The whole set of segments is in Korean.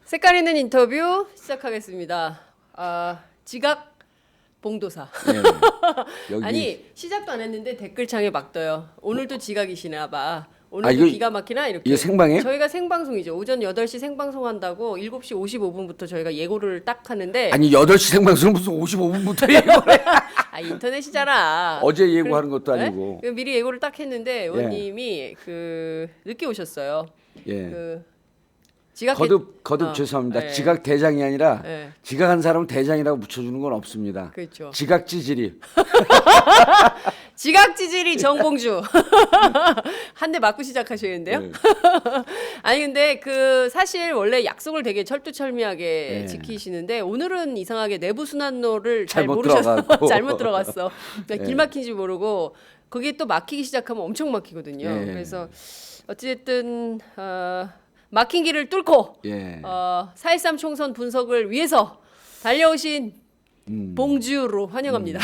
색깔 있는 인터뷰 시작하겠습니다. 지각 봉도사. 네, 여기 아니 시작도 안 했는데 댓글창에 막 떠요. 오늘도 지각이시나 봐. 아, 오늘도 이거- 기가 막히나 이렇게. 이게 생방이에요? 저희가 생방송이죠. 오전 8시 생방송 한다고 7시 55분부터 저희가 예고를 딱 하는데 아니 8시 생방송 무슨 55분부터 예고를 해. 인터넷이잖아. 어제 예고하는 것도 네? 아니고. 미리 예고를 딱 했는데 의원님이 그 늦게 오셨어요. 예. 그 지각 거듭 죄송합니다. 예. 지각 대장이 아니라 예. 지각한 사람은 대장이라고 붙여주는 건 없습니다. 그렇죠. 지각 찌질이. 지각지질이 정봉주 한 대 맞고 시작하셔야겠는데요. 네. 아니 근데 그 사실 원래 약속을 되게 철두철미하게 네. 지키시는데 오늘은 이상하게 내부 순환로를 잘 잘못 모르셔서 들어가고. 잘못 들어갔어. 네. 길 막힌지 모르고 거기에 또 막히기 시작하면 엄청 막히거든요. 네. 그래서 어찌됐든 막힌 길을 뚫고 예. 4.13 총선 분석을 위해서 달려오신 봉주로 환영합니다.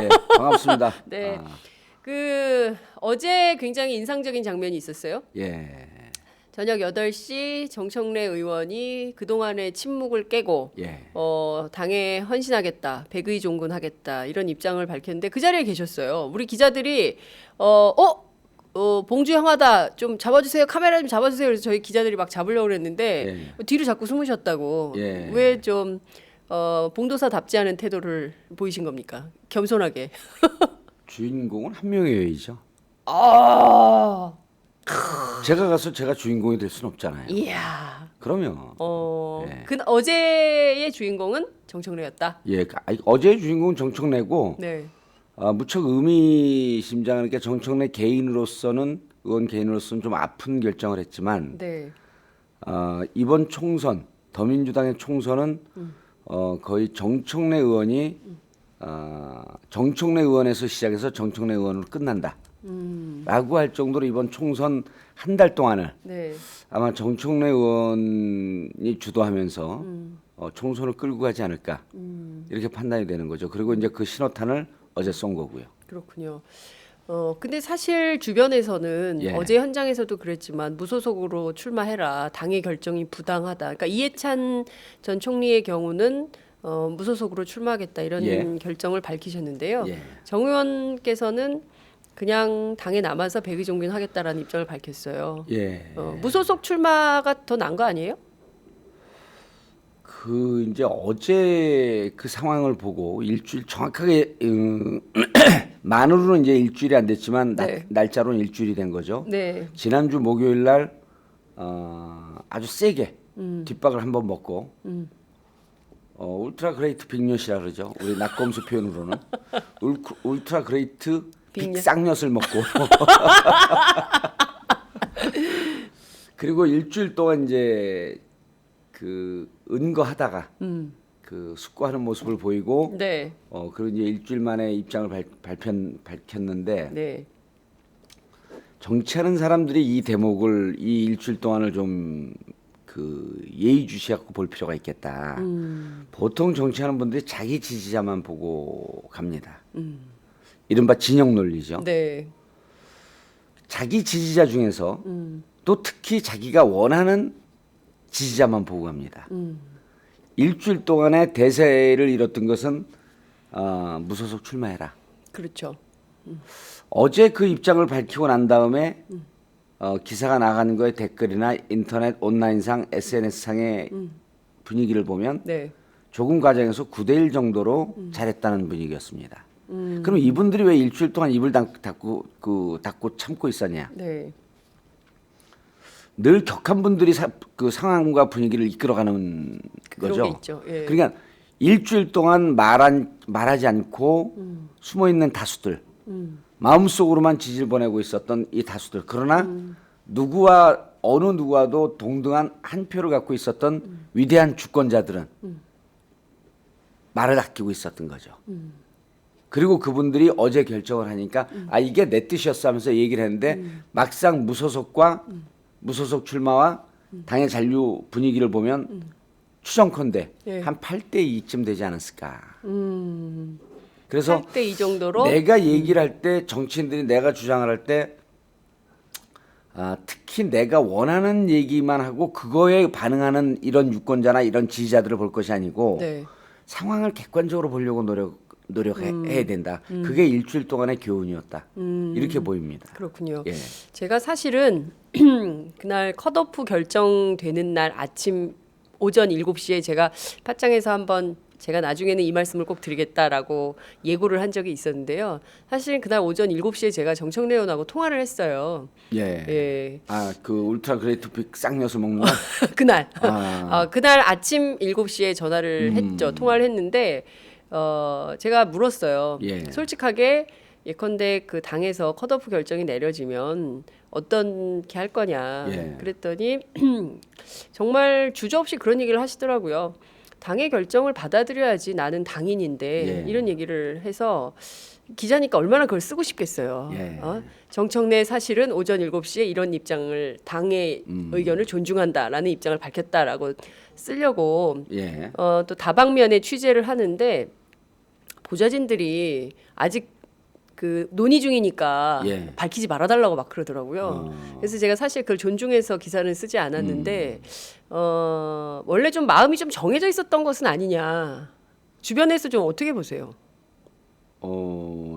예. 반갑습니다. 네. 아, 그 어제 굉장히 인상적인 장면이 있었어요. 예. 저녁 8시 정청래 의원이 그동안의 침묵을 깨고 예. 당에 헌신하겠다, 백의 종군하겠다 이런 입장을 밝혔는데 그 자리에 계셨어요. 우리 기자들이 봉주 형하다 좀 잡아주세요, 카메라 좀 잡아주세요. 그래서 저희 기자들이 막 잡으려고 그랬는데 뒤로 자꾸 숨으셨다고. 예. 왜 좀 봉도사답지 않은 태도를 보이신 겁니까? 겸손하게. 주인공은 한 명이어야죠. 아, 제가 가서 제가 주인공이 될 수는 없잖아요. 이야. 그러면 예. 그 어제의 주인공은 정청래였다. 예, 어제의 주인공은 정청래고 네. 무척 의미심장한 게 정청래 개인으로서는 의원 개인으로서는 좀 아픈 결정을 했지만 네. 이번 총선 더민주당의 총선은 거의 정청래 의원이 정청래 의원에서 시작해서 정청래 의원으로 끝난다. 라고 할 정도로 이번 총선 한 달 동안을 네. 아마 정청래 의원이 주도하면서 총선을 끌고 가지 않을까 이렇게 판단이 되는 거죠. 그리고 이제 그 신호탄을 어제 쏜 거고요. 그렇군요. 근데 사실 주변에서는 예. 어제 현장에서도 그랬지만 무소속으로 출마해라. 당의 결정이 부당하다. 그러니까 이해찬 전 총리의 경우는 무소속으로 출마하겠다 이런 예. 결정을 밝히셨는데요. 예. 정 의원께서는 그냥 당에 남아서 백의 종군하겠다라는 입장을 밝혔어요. 예. 무소속 출마가 더 나은 거 아니에요? 그 이제 어제 그 상황을 보고 일주일 정확하게 만으로는 이제 일주일이 안 됐지만 네. 날짜로는 일주일이 된 거죠. 네. 지난주 목요일 날 아주 세게 뒷박을 한번 먹고 울트라 그레이트 빅엿이라 그러죠. 우리 낙검수 표현으로는 울트라 그레이트 빅엿. 빅쌍엿을 먹고 그리고 일주일 동안 이제 그 은거하다가 그 숙고하는 모습을 보이고 네. 그리고 이제 일주일 만에 입장을 밝혔는데 네. 정치하는 사람들이 이 대목을 이 일주일 동안을 좀 그 예의주시하고 볼 필요가 있겠다. 보통 정치하는 분들이 자기 지지자만 보고 갑니다. 이른바 진영 논리죠. 네. 자기 지지자 중에서 또 특히 자기가 원하는 지지자만 보고 갑니다. 일주일 동안의 대세를 이뤘던 것은 무소속 출마해라. 그렇죠. 어제 그 입장을 밝히고 난 다음에 기사가 나가는 거에 댓글이나 인터넷 온라인상 SNS상의 분위기를 보면 네. 조금 과정에서 9대1 정도로 잘했다는 분위기였습니다. 그럼 이분들이 왜 일주일 동안 입을 닫고 참고 있었냐? 네. 늘 격한 분들이 그 상황과 분위기를 이끌어가는 그런 거죠. 게 있죠. 예. 그러니까 일주일 동안 말하지 않고 숨어 있는 다수들, 마음속으로만 지지를 보내고 있었던 이 다수들. 그러나 어느 누구와도 동등한 한 표를 갖고 있었던 위대한 주권자들은 말을 아끼고 있었던 거죠. 그리고 그분들이 어제 결정을 하니까 이게 내 뜻이었어 하면서 얘기를 했는데 막상 무소속 출마와 당의 잔류 분위기를 보면 추정컨대 예. 한 8대 2쯤 되지 않았을까. 그래서 8대 2 정도로 내가 얘기를 할 때 정치인들이 내가 주장을 할 때 특히 내가 원하는 얘기만 하고 그거에 반응하는 이런 유권자나 이런 지지자들을 볼 것이 아니고 네. 상황을 객관적으로 보려고 노력해야 된다. 그게 일주일 동안의 교훈이었다. 이렇게 보입니다. 그렇군요. 예. 제가 사실은 그날 컷오프 결정되는 날 아침 오전 7시에 제가 팟짱에서 한번 제가 나중에는 이 말씀을 꼭 드리겠다라고 예고를 한 적이 있었는데요. 사실 그날 오전 7시에 제가 정청래 의원하고 통화를 했어요. 예. 예. 그 울트라 그레이트 빅 쌍엿을 먹는 날? 그날. 아. 그날 아침 7시에 전화를 했죠. 통화를 했는데 제가 물었어요. 예. 솔직하게 예컨대 그 당에서 컷오프 결정이 내려지면 어떻게 할 거냐. 예. 그랬더니 정말 주저없이 그런 얘기를 하시더라고요. 당의 결정을 받아들여야지 나는 당인인데 예. 이런 얘기를 해서 기자니까 얼마나 그걸 쓰고 싶겠어요. 예. 정청래 사실은 오전 7시에 이런 입장을 당의 의견을 존중한다라는 입장을 밝혔다라고 쓰려고 예. 또 다방면의 취재를 하는데 보좌진들이 아직 그 논의 중이니까 예. 밝히지 말아달라고 막 그러더라고요. 그래서 제가 사실 그걸 존중해서 기사는 쓰지 않았는데 원래 좀 마음이 좀 정해져 있었던 것은 아니냐. 주변에서 좀 어떻게 보세요?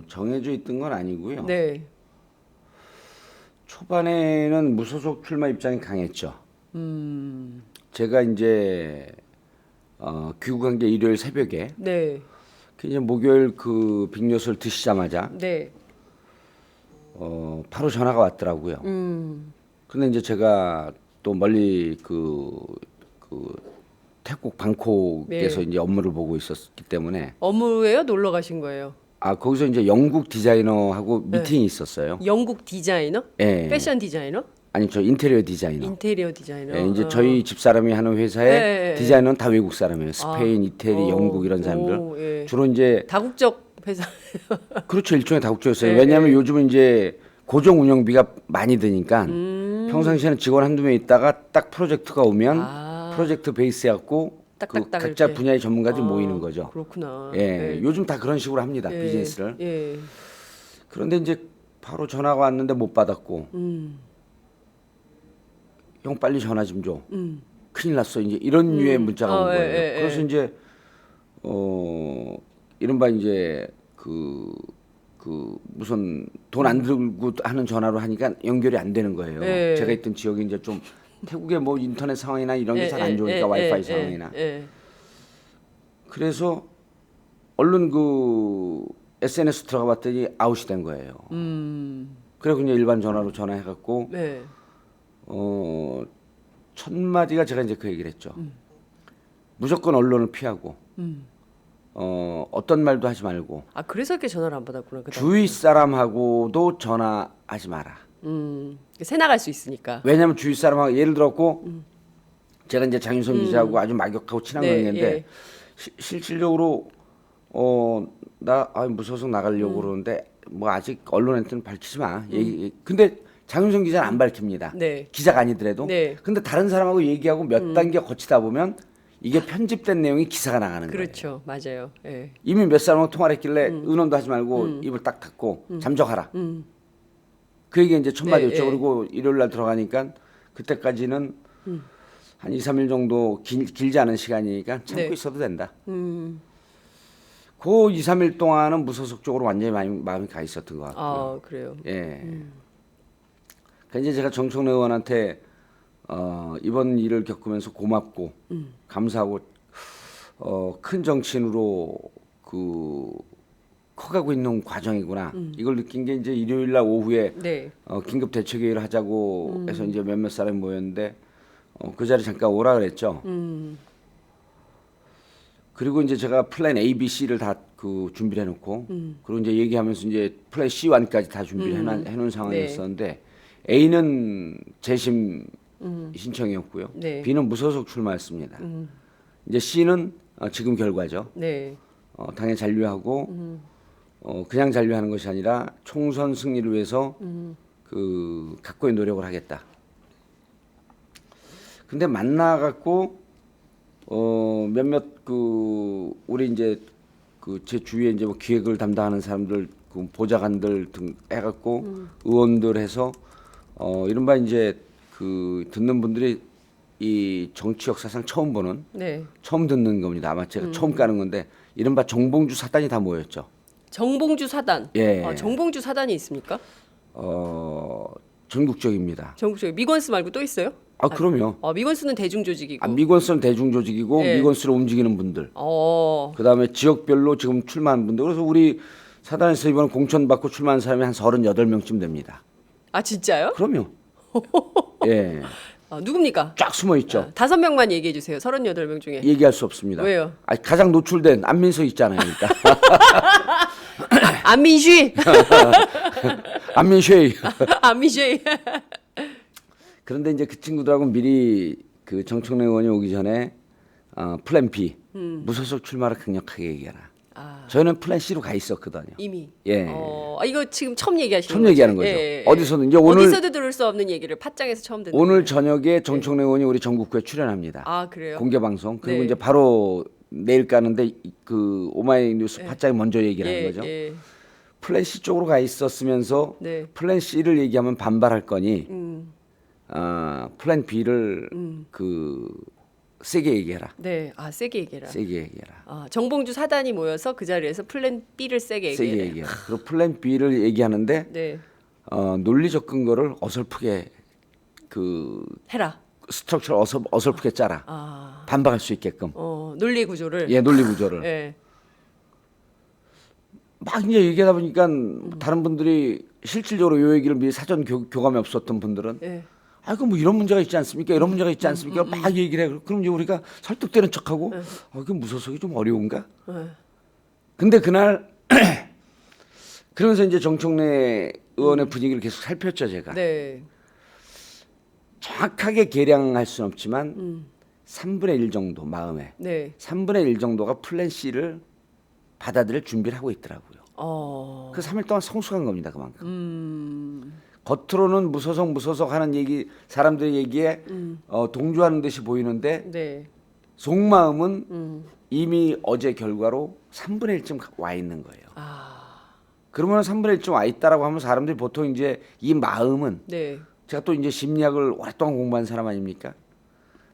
정해져 있던 건 아니고요. 네. 초반에는 무소속 출마 입장이 강했죠. 제가 이제 귀국한 게 일요일 새벽에 네. 이제 목요일 그 빅뉴스를 드시자마자 네. 바로 전화가 왔더라고요. 근데 이제 제가 또 멀리 그 태국 방콕에서 네. 이제 업무를 보고 있었기 때문에 업무예요? 놀러 가신 거예요? 거기서 이제 영국 디자이너하고 네. 미팅이 있었어요. 영국 디자이너? 예. 패션 디자이너? 아니 저 인테리어 디자이너. 인테리어 디자이너. 예, 이제 저희 집 사람이 하는 회사의 네. 디자이너는 다 외국 사람이에요. 스페인, 이태리, 영국 이런 사람들. 예. 주로 이제 다국적 회사. 그렇죠. 일종의 다국적이었어요. 네, 왜냐하면 네. 요즘은 이제 고정 운영비가 많이 드니까 평상시에는 직원 한두 명 있다가 딱 프로젝트가 오면 프로젝트 베이스 해갖고 그 딱딱딱 각자 이렇게. 분야의 전문가들이 모이는 거죠. 그렇구나. 예, 요즘 다 그런 식으로 합니다. 예. 비즈니스를. 예. 그런데 이제 바로 전화가 왔는데 못 받았고 형 빨리 전화 좀 줘. 큰일 났어. 이제 이런 류의 문자가 온 거예요. 그래서 이제 이른바 이제 그 무슨 돈 안 들고 하는 전화로 하니까 연결이 안 되는 거예요. 예. 제가 있던 지역이 이제 좀 태국의 뭐 인터넷 상황이나 이런 게 잘 안 예, 좋으니까 예, 와이파이 예, 상황이나. 예. 그래서 얼른 그 SNS 들어가 봤더니 아웃이 된 거예요. 그래 그냥 일반 전화로 전화해갖고 네. 첫 마디가 제가 이제 그 얘기를 했죠. 무조건 언론을 피하고 어떤 말도 하지 말고 그래서 이렇게 전화를 안 받았구나. 주위 사람하고도 전화하지 마라. 새 나갈 수 있으니까. 왜냐하면 주위 사람하고 예를 들었고 제가 이제 장윤성 기자하고 아주 막역하고 친한 네, 관계인데 예. 실질적으로 나 무소속 나가려고 그러는데 뭐 아직 언론한테는 밝히지 마. 근데 장윤성 기자는 안 밝힙니다. 네. 기자가 아니더라도. 네. 근데 다른 사람하고 얘기하고 몇 단계 거치다 보면 이게 편집된 내용이 기사가 나가는 거예요. 그렇죠. 맞아요. 예. 이미 몇 사람하고 통화를 했길래 의논도 하지 말고 입을 딱 닫고 잠적하라. 그 얘기 이제 첫 마디였죠. 네, 그리고 일요일 날 들어가니까 그때까지는 한 2, 3일 정도 길지 않은 시간이니까 참고 네. 있어도 된다. 그 2, 3일 동안은 무소속 쪽으로 완전히 마음이 가 있었던 것 같고요. 그래요. 예. 그러니까 이제 제가 정청래 의원한테 이번 일을 겪으면서 고맙고 감사하고 큰 정치인으로 커가고 있는 과정이구나. 이걸 느낀 게 이제 일요일 날 오후에 네. 긴급 대책회의를 하자고 해서 이제 몇몇 사람이 모였는데 그 자리 잠깐 오라 그랬죠. 그리고 이제 제가 플랜 A, B, C를 다 준비를 해놓고 그리고 이제 얘기하면서 이제 플랜 C1까지 다 준비를 해놓은 상황이었었는데 A는 재심 신청이었고요. 네. B는 무소속 출마였습니다. 이제 C는 지금 결과죠. 네. 당에 잔류하고 그냥 잔류하는 것이 아니라 총선 승리를 위해서 각고의 노력을 하겠다. 근데 만나갖고 몇몇 우리 이제 제 주위에 이제 뭐 기획을 담당하는 사람들 보좌관들 등 해갖고 의원들 해서 이른바 이제 그 듣는 분들이 이 정치 역사상 처음 보는 네. 처음 듣는 겁니다. 아마 제가 처음 까는 건데 이른바 정봉주 사단이 다 모였죠. 정봉주 사단. 예. 정봉주 사단이 있습니까? 전국적입니다. 전국적에 미건스 말고 또 있어요? 그럼요. 미건스는 대중 조직이고. 미건수는 대중 조직이고 예. 미건수를 움직이는 분들. 어. 그다음에 지역별로 지금 출마한 분들. 그래서 우리 사단에서 이번 공천 받고 출마한 사람이 한 38명쯤 됩니다. 아 진짜요? 그럼요. 예. 누굽니까? 쫙 숨어 있죠. 5명만 얘기해 주세요. 38명 중에. 얘기할 수 없습니다. 왜요? 가장 노출된 안민석 있잖아요. 그러니까. 안민쉬. 안민쉐이. 안민쉬. 그런데 이제 그 친구들하고 미리 그 정청래 의원이 오기 전에 플랜 B 무소속 출마를 강력하게 얘기하라. 저희는 플랜 C로 가 있었거든요. 이미. 예. 이거 지금 처음 얘기하시는 처음 거죠? 얘기하는 거죠. 어디서든 이제 오늘 어디서도 들을 수 없는 얘기를 팟짱에서 처음 듣는 오늘 거예요. 저녁에 정청래 의원이 우리 전국구에 출연합니다. 아 그래요? 공개 방송. 그리고 네. 이제 바로 내일 까는데 그 오마이뉴스 팟짱이 먼저 얘기를 하는 예, 거죠. 예. 플랜 C 쪽으로 가 있었으면서 네. 플랜 C를 얘기하면 반발할 거니 플랜 B를 그 세게 얘기해라. 네. 세게 얘기해라. 세게 얘기해라. 정봉주 사단이 모여서 그 자리에서 플랜 B를 세게 세게 얘기해라. 얘기해라. 그리고 플랜 B를 얘기하는데 네. 논리적 근거를 어설프게 그 해라. 스트럭처를 어설프게 짜라. 반박할 수 있게끔. 논리 구조를. 예, 논리 구조를. 예. 막 이제 얘기하다 보니까 다른 분들이 실질적으로 요 얘기를 미리 사전 교감이 없었던 분들은 예. 그 뭐 이런 문제가 있지 않습니까? 이런 문제가 있지 않습니까? 막 얘기를 해. 그럼 이제 우리가 설득되는 척하고 그 무소속이 좀 어려운가? 근데 그날 그러면서 이제 정청래 의원의 분위기를 계속 살폈죠, 제가. 네. 정확하게 계량할 수는 없지만 3분의 1 정도 마음에 네. 3분의 1 정도가 플랜 C를 받아들일 준비를 하고 있더라고요. 그 3일 동안 성숙한 겁니다, 그만큼. 겉으로는 무소속 하는 얘기, 사람들의 얘기에 동조하는 듯이 보이는데 네. 속마음은 이미 어제 결과로 3분의 1쯤 와 있는 거예요. 그러면 3분의 1쯤 와 있다라고 하면 사람들이 보통 이제 이 마음은 네. 제가 또 이제 심리학을 오랫동안 공부한 사람 아닙니까?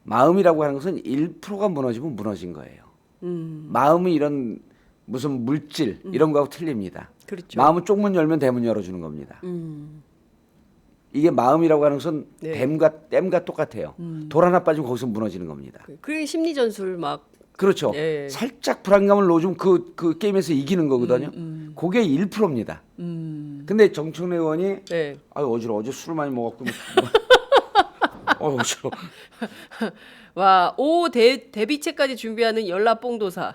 마음이라고 하는 것은 1%가 무너지면 무너진 거예요. 마음이 이런 무슨 물질 이런 거하고 틀립니다. 그렇죠. 마음은 쪽문 열면 대문 열어주는 겁니다. 이게 마음이라고 하는 것은 네. 댐과 똑같아요. 돌 하나 빠지면 거기서 무너지는 겁니다. 그게 심리 전술 막. 그렇죠. 네. 살짝 불안감을 넣어주면 그 게임에서 이기는 거거든요. 그게 1%입니다. 근데 정청래 의원이 네. 어제 술을 많이 먹었고 어지러워. 와, 데뷔체까지 준비하는 열라뽕도사.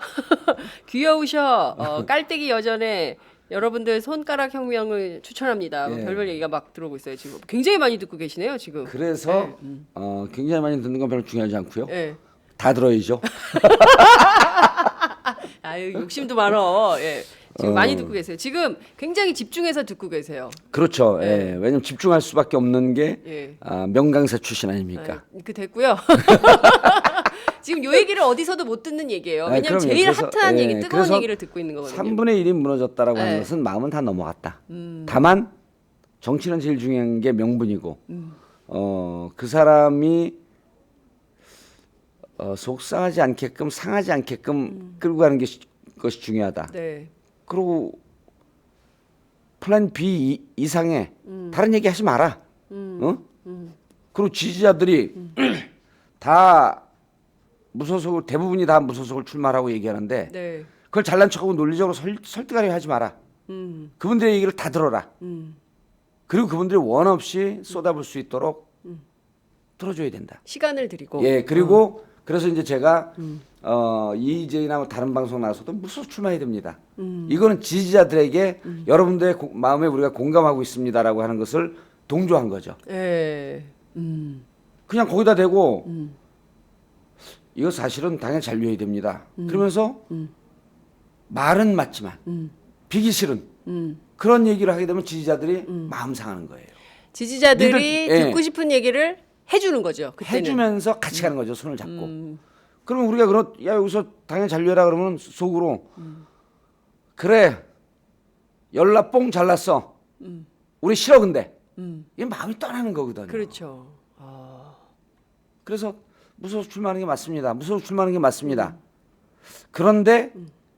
귀여우셔. 깔때기 여전에 여러분들 손가락 혁명을 추천합니다. 뭐 예. 별별 얘기가 막 들어오고 있어요. 지금 굉장히 많이 듣고 계시네요. 지금. 그래서 굉장히 많이 듣는 건 별로 중요하지 않고요. 예. 다 들어야죠. 아유 욕심도 많어. 예. 지금 많이 듣고 계세요. 지금 굉장히 집중해서 듣고 계세요. 그렇죠. 예. 왜냐면 집중할 수밖에 없는 게 예. 명강사 출신 아닙니까? 됐고요. 지금 요 얘기를 어디서도 못 듣는 얘기예요. 왜냐면 그럼요. 제일 그래서, 핫한 예, 얘기, 뜨거운 그래서 얘기를 듣고 있는 거거든요. 3분의 1이 무너졌다라고 하는 네. 것은 마음은 다 넘어갔다. 다만 정치는 제일 중요한 게 명분이고 그 사람이 속상하지 않게끔 상하지 않게끔 끌고 가는 것이 중요하다. 네. 그리고 플랜 B 이상의 다른 얘기 하지 마라. 그리고 지지자들이 다 무소속을 대부분이 다 무소속을 출마하라고 얘기하는데 네. 그걸 잘난 척하고 논리적으로 설득하려 하지 마라. 그분들의 얘기를 다 들어라. 그리고 그분들이 원 없이 쏟아볼 수 있도록 들어줘야 된다. 시간을 드리고. 예, 그리고 그래서 이제 제가 EJ나 다른 방송 나와서도 무소속 출마해야 됩니다. 이거는 지지자들에게 여러분들의 마음에 우리가 공감하고 있습니다라고 하는 것을 동조한 거죠. 예. 그냥 거기다 대고 이거 사실은 당연히 잔류해야 됩니다. 그러면서 말은 맞지만 비기 싫은 그런 얘기를 하게 되면 지지자들이 마음 상하는 거예요. 지지자들이 니들, 예. 듣고 싶은 얘기를 해주는 거죠. 그때는. 해주면서 같이 가는 거죠. 손을 잡고. 그러면 우리가 야 여기서 당연히 잔류해라 그러면 속으로 그래 열나 뽕 잘났어. 우리 싫어 근데 이게 마음이 떠나는 거거든요. 그렇죠. 그래서 무서워서 출마하는 게 맞습니다. 무서워서 출마하는 게 맞습니다. 그런데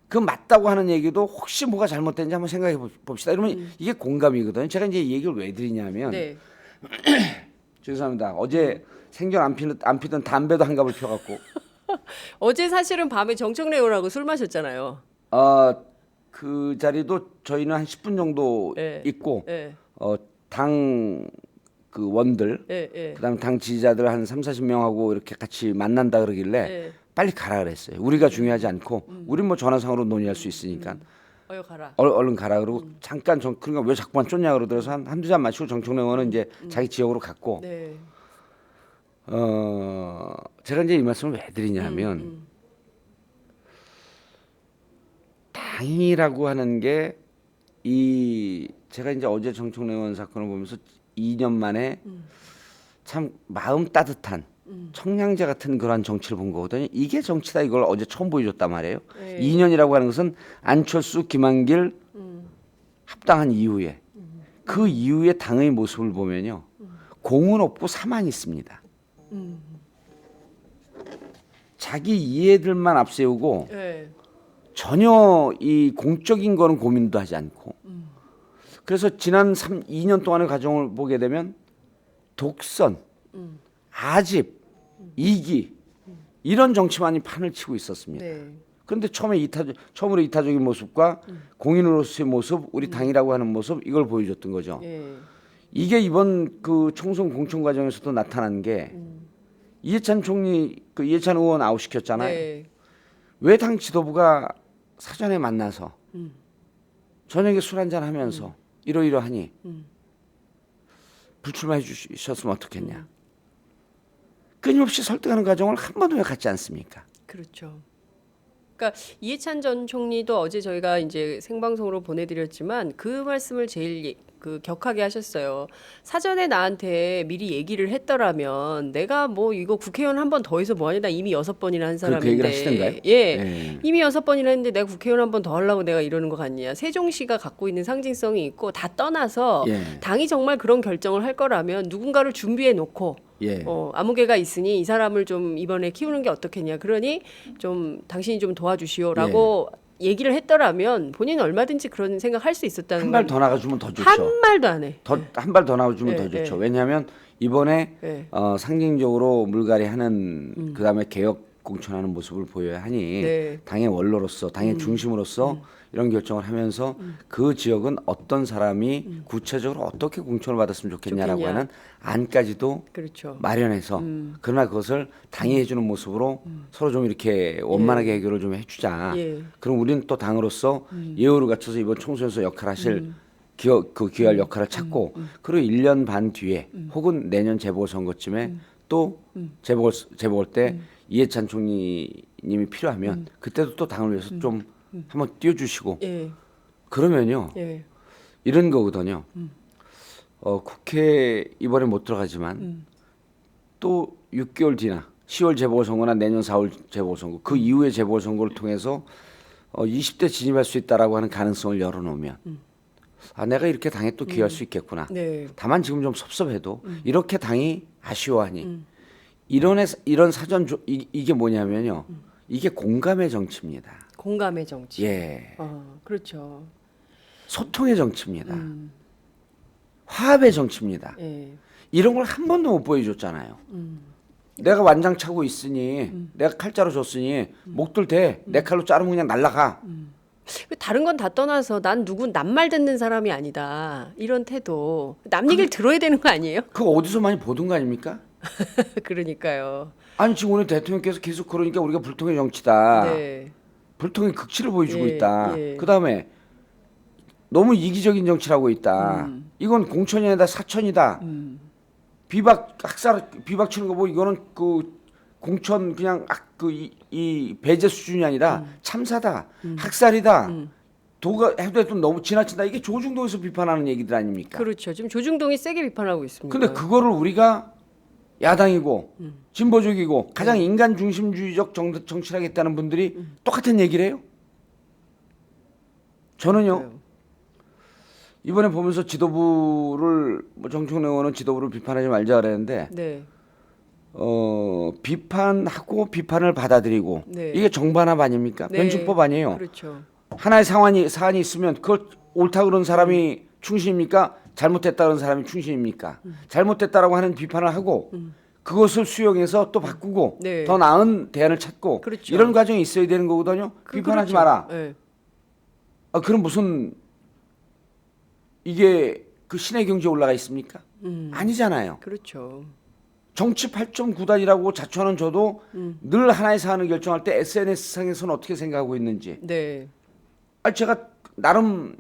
그 맞다고 하는 얘기도 혹시 뭐가 잘못됐는지 한번 생각해 봅시다. 이러면 이게 공감이거든요. 제가 이제 이 얘기를 왜 드리냐면 네. 죄송합니다. 어제 생전 안 피던 담배도 한 갑을 펴갖고 어제 사실은 밤에 정청래 의원하고 술 마셨잖아요. 그 자리도 저희는 한 10분 정도 예. 있고 예. 당 그 원들 예. 그다음에 당 지지자들 한 3, 40명하고 이렇게 같이 만난다 그러길래 예. 빨리 가라 그랬어요. 우리가 중요하지 않고 우린 뭐 전화상으로 논의할 수 있으니까 어여 가라. 얼른 가라 그러고 잠깐 그러니까 왜 자꾸만 쫓냐 그러더라서 한두 잔 마시고 정청래 의원은 이제 자기 지역으로 갔고 네. 제가 이제 이 말씀을 왜 드리냐면 당이라고 하는 게 제가 이제 어제 정청래 의원 사건을 보면서 2년 만에 참 마음 따뜻한 청량제 같은 그런 정치를 본 거거든요. 이게 정치다 이걸 어제 처음 보여줬단 말이에요. 네. 2년이라고 하는 것은 안철수, 김한길 합당한 이후에 그 이후에 당의 모습을 보면요. 공은 없고 사만 있습니다. 자기 이해들만 앞세우고 예. 전혀 이 공적인 거는 고민도 하지 않고 그래서 지난 2년 동안의 과정을 보게 되면 독선, 아집, 이기 이런 정치만이 판을 치고 있었습니다. 네. 그런데 처음으로 이타적인 모습과 공인으로서의 모습, 우리 당이라고 하는 모습 이걸 보여줬던 거죠. 예. 이게 이번 그 총선 공천 과정에서도 나타난 게 이해찬 총리, 그 이해찬 의원 아웃시켰잖아요. 네. 왜 당 지도부가 사전에 만나서 저녁에 술 한잔 하면서 이러이러하니 불출마해 주셨으면 어떻겠냐. 끊임없이 설득하는 과정을 한 번도 왜 갖지 않습니까? 그렇죠. 그러니까 이해찬 전 총리도 어제 저희가 이제 생방송으로 보내드렸지만 그 말씀을 제일 그 격하게 하셨어요. 사전에 나한테 미리 얘기를 했더라면 내가 뭐 이거 국회의원 한 번 더 해서 뭐하냐 나 이미 6번이나 한 사람인데. 그 얘기를 하시던가요? 예. 네. 이미 6번이나 했는데 내가 국회의원 한 번 더 하려고 내가 이러는 거 같냐. 세종시가 갖고 있는 상징성이 있고 다 떠나서 예. 당이 정말 그런 결정을 할 거라면 누군가를 준비해 놓고 예. 아무개가 있으니 이 사람을 좀 이번에 키우는 게 어떻겠냐. 그러니 좀 당신이 좀 도와주시오라고 얘기를 했더라면 본인은 얼마든지 그런 생각할 수 있었다는 한 발 걸 더 나가주면 더 좋죠. 한 말도 안 해. 한 발 더 나가주면 네, 더 좋죠. 네. 왜냐하면 이번에 네. 상징적으로 물갈이하는 그다음에 개혁 공천하는 모습을 보여야 하니 네. 당의 원로로서 당의 중심으로서 이런 결정을 하면서 그 지역은 어떤 사람이 구체적으로 어떻게 공천을 받았으면 좋겠냐라고 좋겠냐. 하는 안까지도 그렇죠. 마련해서 그러나 그것을 당이 해주는 모습으로 서로 좀 이렇게 원만하게 해결을 좀 해주자. 예. 그럼 우리는 또 당으로서 예우를 갖춰서 이번 총선에서 역할하실 기여할 역할을 찾고 그리고 1년 반 뒤에 혹은 내년 재보궐선거쯤에 또 재보궐 때 이해찬 총리님이 필요하면 그때도 또 당을 위해서 좀 한번 띄워주시고 예. 그러면요 예. 이런 거거든요. 국회 이번에 못 들어가지만 또 6개월 뒤나 10월 재보궐선거나 내년 4월 재보궐선거 그 이후의 재보궐선거를 통해서 20대 진입할 수 있다라고 하는 가능성을 열어놓으면 아 내가 이렇게 당에 또 기여할 수 있겠구나. 네. 다만 지금 좀 섭섭해도 이렇게 당이 아쉬워하니 이런 사전 이게 뭐냐면요. 이게 공감의 정치입니다. 공감의 정치. 예, 그렇죠. 소통의 정치입니다. 화합의 정치입니다. 예. 이런 걸 한 번도 못 보여줬잖아요. 내가 완장 차고 있으니 내가 칼자루 줬으니 목들 대 내 칼로 자르면 그냥 날라가. 다른 건 다 떠나서 난 말 듣는 사람이 아니다. 이런 태도. 남 얘기를 들어야 되는 거 아니에요? 그거 어디서 많이 보던 거 아닙니까? 그러니까요. 아니 지금 오늘 대통령께서 계속 그러니까 우리가 불통의 정치다. 네. 불통의 극치를 보여주고 예, 있다. 예. 그다음에 너무 이기적인 정치를 하고 있다. 이건 공천이 아니라 사천이다. 비박 치는 거 보고 이거는 그 공천 그냥 이 배제 수준이 아니라 참사다. 학살이다. 도가 해도 너무 지나친다. 이게 조중동에서 비판하는 얘기들 아닙니까? 그렇죠. 지금 조중동이 세게 비판하고 있습니다. 근데 그거를 우리가 야당이고 진보적이고 가장 인간 중심주의적 정치를 하겠다는 분들이 똑같은 얘기를 해요. 저는요. 이번에 보면서 지도부를 뭐 정청래 의원은 지도부를 비판하지 말자 그랬는데 네. 비판하고 비판을 받아들이고 네. 이게 정반합 아닙니까? 네. 변증법 아니에요. 그렇죠. 하나의 사안이 있으면 그걸 옳다 그런 사람이 충신입니까? 잘못됐다 그런 사람이 충신입니까? 잘못됐다라고 하는 비판을 하고 그것을 수용해서 또 바꾸고 네. 더 나은 대안을 찾고 그렇죠. 이런 과정이 있어야 되는 거거든요. 비판하지 그렇죠. 마라. 네. 그럼 무슨 이게 그 신의 경지에 올라가 있습니까? 아니잖아요. 그렇죠. 정치 8.9단이라고 자처하는 저도 늘 하나의 사안을 결정할 때 SNS상에서는 어떻게 생각하고 있는지 네. 제가 나름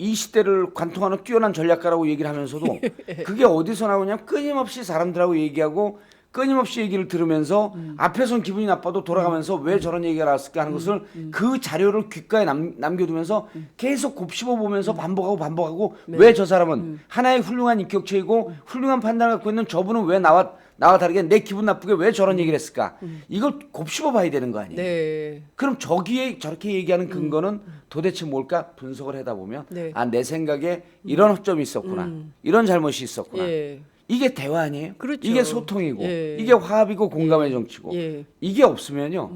이 시대를 관통하는 뛰어난 전략가라고 얘기를 하면서도 그게 어디서 나오냐면 끊임없이 사람들하고 얘기하고 끊임없이 얘기를 들으면서 앞에선 기분이 나빠도 돌아가면서 왜 저런 얘기가 나왔을까 하는 것을 그 자료를 귓가에 남겨두면서 계속 곱씹어 보면서 반복하고 네. 왜 저 사람은 하나의 훌륭한 인격체이고 훌륭한 판단을 갖고 있는 저분은 왜 나와 다르게 내 기분 나쁘게 왜 저런 얘기를 했을까 이걸 곱씹어 봐야 되는 거 아니에요. 네. 그럼 저기에 저렇게 얘기하는 근거는 도대체 뭘까 분석을 하다 보면 네. 내 생각에 이런 허점이 있었구나 이런 잘못이 있었구나 예. 이게 대화 아니에요? 그렇죠. 이게 소통이고 예. 이게 화합이고 공감의 정치고 예. 이게 없으면요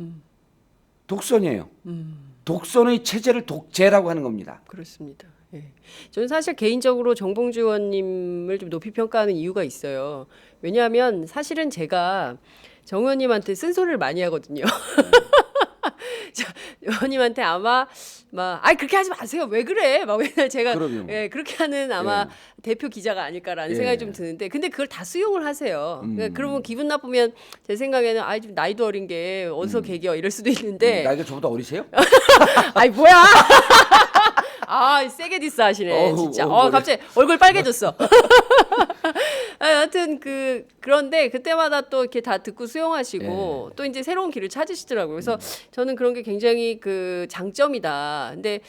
독선이에요. 독선의 체제를 독재라고 하는 겁니다. 그렇습니다. 예. 저는 사실 개인적으로 정봉주 의원님을 좀 높이 평가하는 이유가 있어요. 왜냐하면 사실은 제가 정 의원님한테 쓴소리를 많이 하거든요. 저 의원님한테 아마 그렇게 하지 마세요. 왜 그래? 막 맨날 제가 그럼요. 그렇게 하는 아마 대표 기자가 아닐까라는 예. 생각이 좀 드는데 근데 그걸 다 수용을 하세요. 그러니까 그러면 기분 나쁘면 제 생각에는 좀 나이도 어린 게 어디서 개겨 이럴 수도 있는데 나이가 저보다 어리세요? 아이 뭐야? 세게 디스하시네 진짜. 갑자기 얼굴 빨개졌어. 여하튼 그런데 그때마다 또 이렇게 다 듣고 수용하시고 또 이제 새로운 길을 찾으시더라고요. 그래서 저는 그런 게 굉장히 그 장점이다. 근데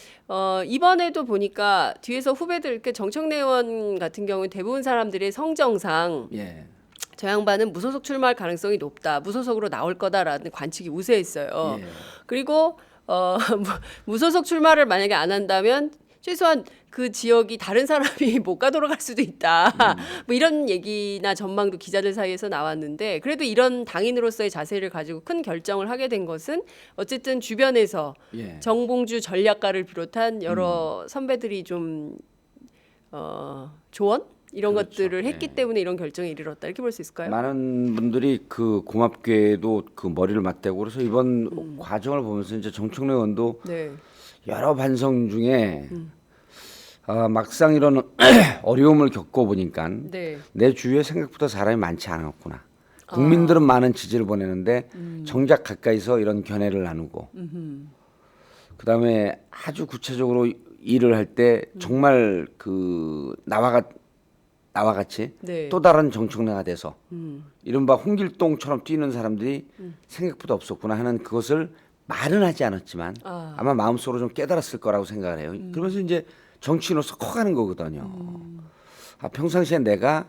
이번에도 보니까 뒤에서 후배들 이렇게 정청래 의원 같은 경우는 대부분 사람들의 성정상 예. 저 양반은 무소속 출마할 가능성이 높다. 무소속으로 나올 거다라는 관측이 우세했어요. 예. 그리고 무소속 출마를 만약에 안 한다면 최소한 그 지역이 다른 사람이 못 가도록 할 수도 있다. 뭐 이런 얘기나 전망도 기자들 사이에서 나왔는데 그래도 이런 당인으로서의 자세를 가지고 큰 결정을 하게 된 것은 어쨌든 주변에서 예. 정봉주 전략가를 비롯한 여러 선배들이 좀 조언 이런 그렇죠. 것들을 했기 때문에 이런 결정에 이르렀다 이렇게 볼 수 있을까요? 많은 분들이 그 고맙게도 그 머리를 맞대고 그래서 이번 과정을 보면서 이제 정청래 의원도 네. 여러 반성 중에 막상 이런 어려움을 겪어보니까 네. 내 주위에 생각보다 사람이 많지 않았구나. 국민들은 많은 지지를 보내는데 정작 가까이서 이런 견해를 나누고 그다음에 아주 구체적으로 일을 할 때 정말 그 나와 같이 네. 또 다른 정청래가 돼서 이른바 홍길동처럼 뛰는 사람들이 생각보다 없었구나 하는 그것을 말은 하지 않았지만 아마 마음속으로 좀 깨달았을 거라고 생각을 해요. 그러면서 이제 정치인으로서 커가는 거거든요. 평상시에 내가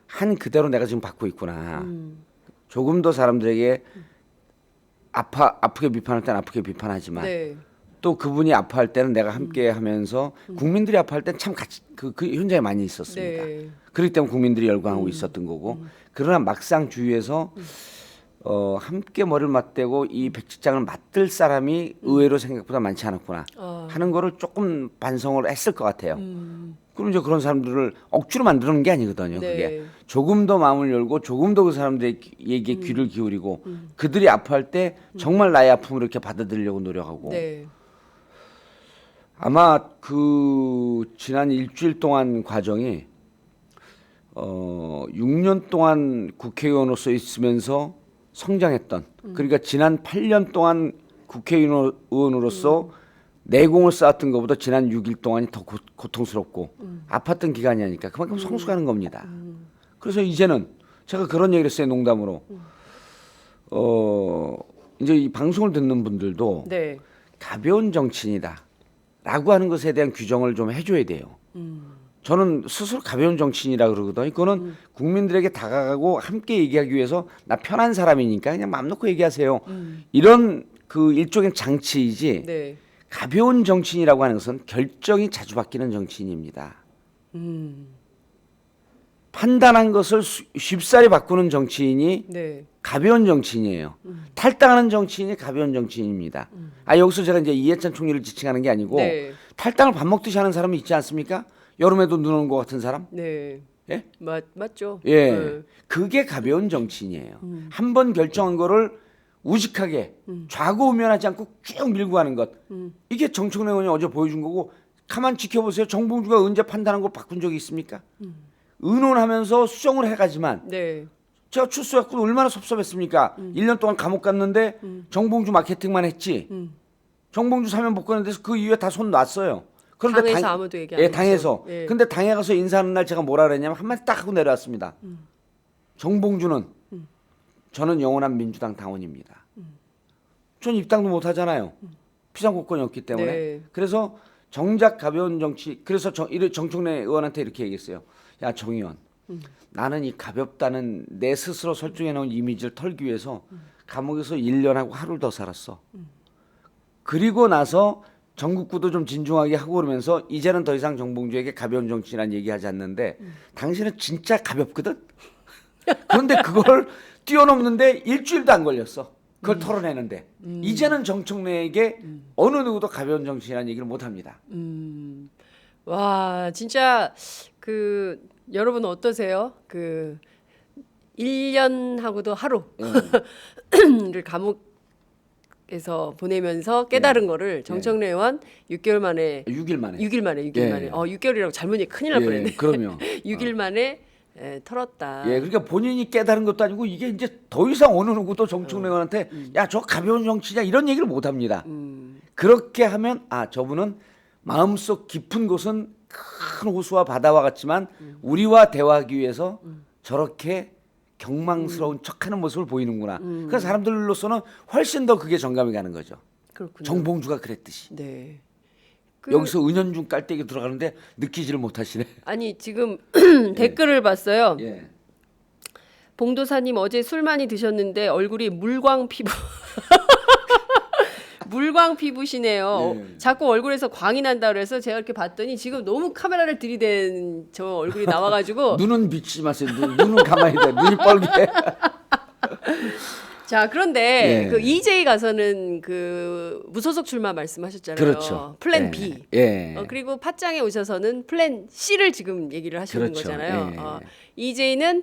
한 그대로 내가 지금 받고 있구나. 조금 더 사람들에게 아프게 비판할 때는 아프게 비판하지만 네. 또 그분이 아파할 때는 내가 함께 하면서 국민들이 아파할 때는 참 같이 그 현장에 많이 있었습니다. 네. 그렇기 때문에 국민들이 열광하고 있었던 거고 그러나 막상 주위에서 함께 머리를 맞대고 이 백지장을 맡을 사람이 의외로 생각보다 많지 않았구나 하는 거를 조금 반성을 했을 것 같아요. 그럼 이제 그런 사람들을 억지로 만드는 게 아니거든요. 네. 그게 조금 더 마음을 열고 조금 더 그 사람들의 얘기에 귀를 기울이고 그들이 아파할 때 정말 나의 아픔을 이렇게 받아들이려고 노력하고 네. 아마 그 지난 일주일 동안 과정이 6년 동안 국회의원으로서 있으면서 성장했던 그러니까 지난 8년 동안 국회의원으로서 내공을 쌓았던 것보다 지난 6일 동안이 더 고통스럽고 아팠던 기간이 아니까 그만큼 성숙하는 겁니다. 그래서 이제는 제가 그런 얘기를 했어요 농담으로 이제 이 방송을 듣는 분들도 네. 가벼운 정치인이다 라고 하는 것에 대한 규정을 좀 해줘야 돼요. 저는 스스로 가벼운 정치인이라 그러거든요. 그거는 국민들에게 다가가고 함께 얘기하기 위해서 나 편한 사람이니까 그냥 마음 놓고 얘기하세요. 이런 그 일종의 장치이지 네. 가벼운 정치인이라고 하는 것은 결정이 자주 바뀌는 정치인입니다. 판단한 것을 쉽사리 바꾸는 정치인이 네. 가벼운 정치인이에요. 탈당하는 정치인이 가벼운 정치인입니다. 여기서 제가 이제 이해찬 총리를 지칭하는 게 아니고 네. 탈당을 밥 먹듯이 하는 사람이 있지 않습니까? 여름에도 눈 오는 것 같은 사람? 네. 예? 맞죠. 예. 네. 그게 가벼운 정치인이에요. 한 번 결정한 거를 우직하게 좌고우면하지 않고 쭉 밀고 가는 것. 이게 정청래 의원이 어제 보여준 거고 가만 지켜보세요. 정봉주가 언제 판단한 걸 바꾼 적이 있습니까? 의논하면서 수정을 해가지만 네. 제가 출소했고 얼마나 섭섭했습니까? 1년 동안 감옥 갔는데 정봉주 마케팅만 했지. 정봉주 사면 복권에 대해서 그 이후에 다 손 놨어요. 당에서 아무도 얘기 안 예, 했죠. 당에서. 예. 근데 당에 가서 인사하는 날 제가 뭐라 그랬냐면 한마디 딱 하고 내려왔습니다. 정봉주는 저는 영원한 민주당 당원입니다. 전 입당도 못 하잖아요. 피상국권이 없기 때문에. 네. 그래서 정작 가벼운 정치. 그래서 정청래 의원한테 이렇게 얘기했어요. 야, 정 의원. 나는 이 가볍다는 내 스스로 설정해 놓은 이미지를 털기 위해서 감옥에서 1년하고 하루를 더 살았어. 그리고 나서 전국구도 좀 진중하게 하고 그러면서 이제는 더 이상 정봉주에게 가벼운 정치란 얘기하지 않는데 당신은 진짜 가볍거든. 그런데 그걸 뛰어넘는데 일주일도 안 걸렸어. 그걸 털어내는데 이제는 정청래에게 어느 누구도 가벼운 정치란 얘기를 못 합니다. 와, 진짜 그 여러분 어떠세요? 그 1년하고도 하루를 감옥에서 보내면서 깨달은 거를 정청래 의원 6개월 만에 6일 만에. 6일 만에 예. 6개월이라고 잘못 얘기 큰일 날 뻔했네. 그럼요. 6일 만에 털었다. 예, 그러니까 본인이 깨달은 것도 아니고 이게 이제 더 이상 어느 누구도 정청래 의원한테 야, 저 가벼운 정치냐 이런 얘기를 못 합니다. 그렇게 하면 저분은 마음속 깊은 곳은 큰 호수와 바다와 같지만 우리와 대화하기 위해서 저렇게 경망스러운 척하는 모습을 보이는구나. 그래서 사람들로서는 훨씬 더 그게 정감이 가는 거죠. 그렇군요. 정봉주가 그랬듯이. 네. 여기서 은연중 깔때기 들어가는데 느끼지를 못하시네. 아니 지금 댓글을 봤어요. 예. 봉도사님 어제 술 많이 드셨는데 얼굴이 물광 피부 물광 피부시네요. 예. 자꾸 얼굴에서 광이 난다 그래서 제가 이렇게 봤더니 지금 너무 카메라를 들이댄 저 얼굴이 나와가지고 눈은 비치지 마세요. 눈은 가만히 돼. 눈이 뻘게. 자 그런데 예. 그 EJ 가서는 그 무소속 출마 말씀하셨잖아요. 그렇죠. 플랜 예. B. 예. 그리고 팟짱에 오셔서는 플랜 C를 지금 얘기를 하시는 그렇죠. 거잖아요. 예. EJ는